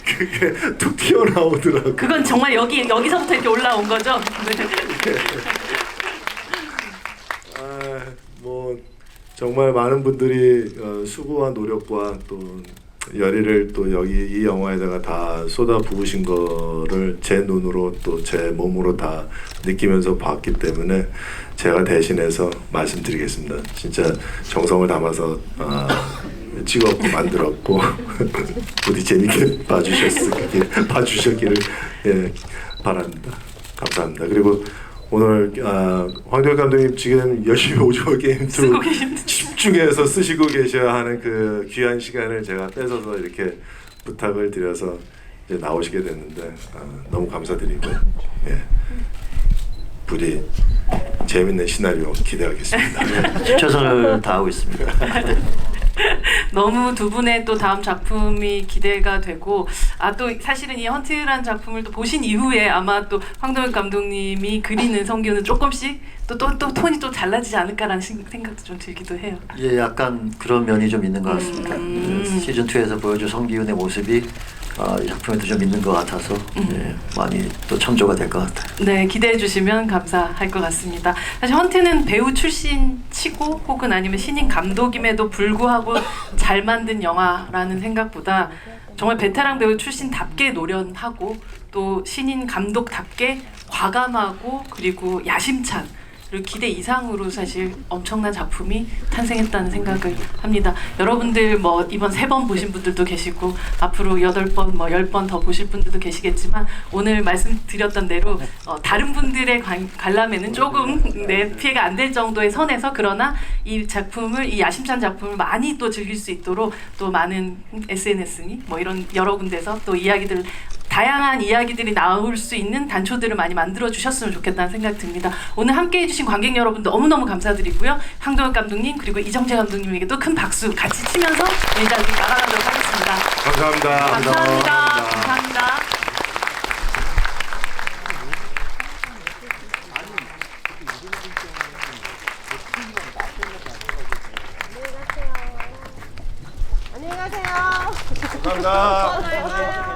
그게 툭 튀어나오더라고요. 그건 정말 여기서부터 이렇게 올라온 거죠? 네. 뭐 정말 많은 분들이 수고와 노력과 또 열의를 또 여기 이 영화에다가 다 쏟아 부으신 거를 제 눈으로 또 제 몸으로 다 느끼면서 봤기 때문에 제가 대신해서 말씀드리겠습니다. 진짜 정성을 담아서 찍었고 만들었고 부디 재밌게 봐주셨기를 바랍니다. 감사합니다. 그리고 오늘 황교안 감독님 지금 열심히 오징어 게임 2 집중해서 쓰시고 계셔야 하는 그 귀한 시간을 제가 뺏어서 이렇게 부탁을 드려서 이제 나오시게 됐는데 너무 감사드리고요. 부디 재밌는 시나리오 기대하겠습니다. 최선을 다하고 있습니다. 너무 두 분의 또 다음 작품이 기대가 되고 또 사실은 이 헌트라는 작품을 또 보신 이후에 아마 또 황도현 감독님이 그리는 성규는 조금씩 또 톤이 또 달라지지 않을까라는 생각도 좀 들기도 해요. 예, 약간 그런 면이 좀 있는 것 같습니다. 시즌 2에서 보여준 성기훈의 모습이 이 작품에도 좀 있는 것 같아서 많이 또 참조가 될 것 같아요. 네, 기대해 주시면 감사할 것 같습니다. 사실 헌트는 배우 출신 치고 혹은 아니면 신인 감독임에도 불구하고 잘 만든 영화라는 생각보다 정말 베테랑 배우 출신답게 노련하고 또 신인 감독답게 과감하고 그리고 야심찬 그리고 기대 이상으로 사실 엄청난 작품이 탄생했다는 생각을 합니다. 여러분들 뭐 이번 3번 보신 분들도 계시고 앞으로 8번, 뭐 10번 더 보실 분들도 계시겠지만 오늘 말씀드렸던 대로 다른 분들의 관람에는 조금 피해가 안 될 정도의 선에서 그러나 이 작품을 이 야심찬 작품을 많이 또 즐길 수 있도록 또 많은 SNS니 뭐 이런 여러 군데서 또 이야기들 다양한 이야기들이 나올 수 있는 단초들을 많이 만들어 주셨으면 좋겠다는 생각이 듭니다. 오늘 함께해 주신 관객 여러분 너무너무 감사드리고요. 황동혁 감독님 그리고 이정재 감독님에게도 큰 박수 같이 치면서 이 자리 나가도록 하겠습니다. 감사합니다. 감사합니다. 감사합니다. 안녕히 가세요. 감사합니다. 안녕히 가세요.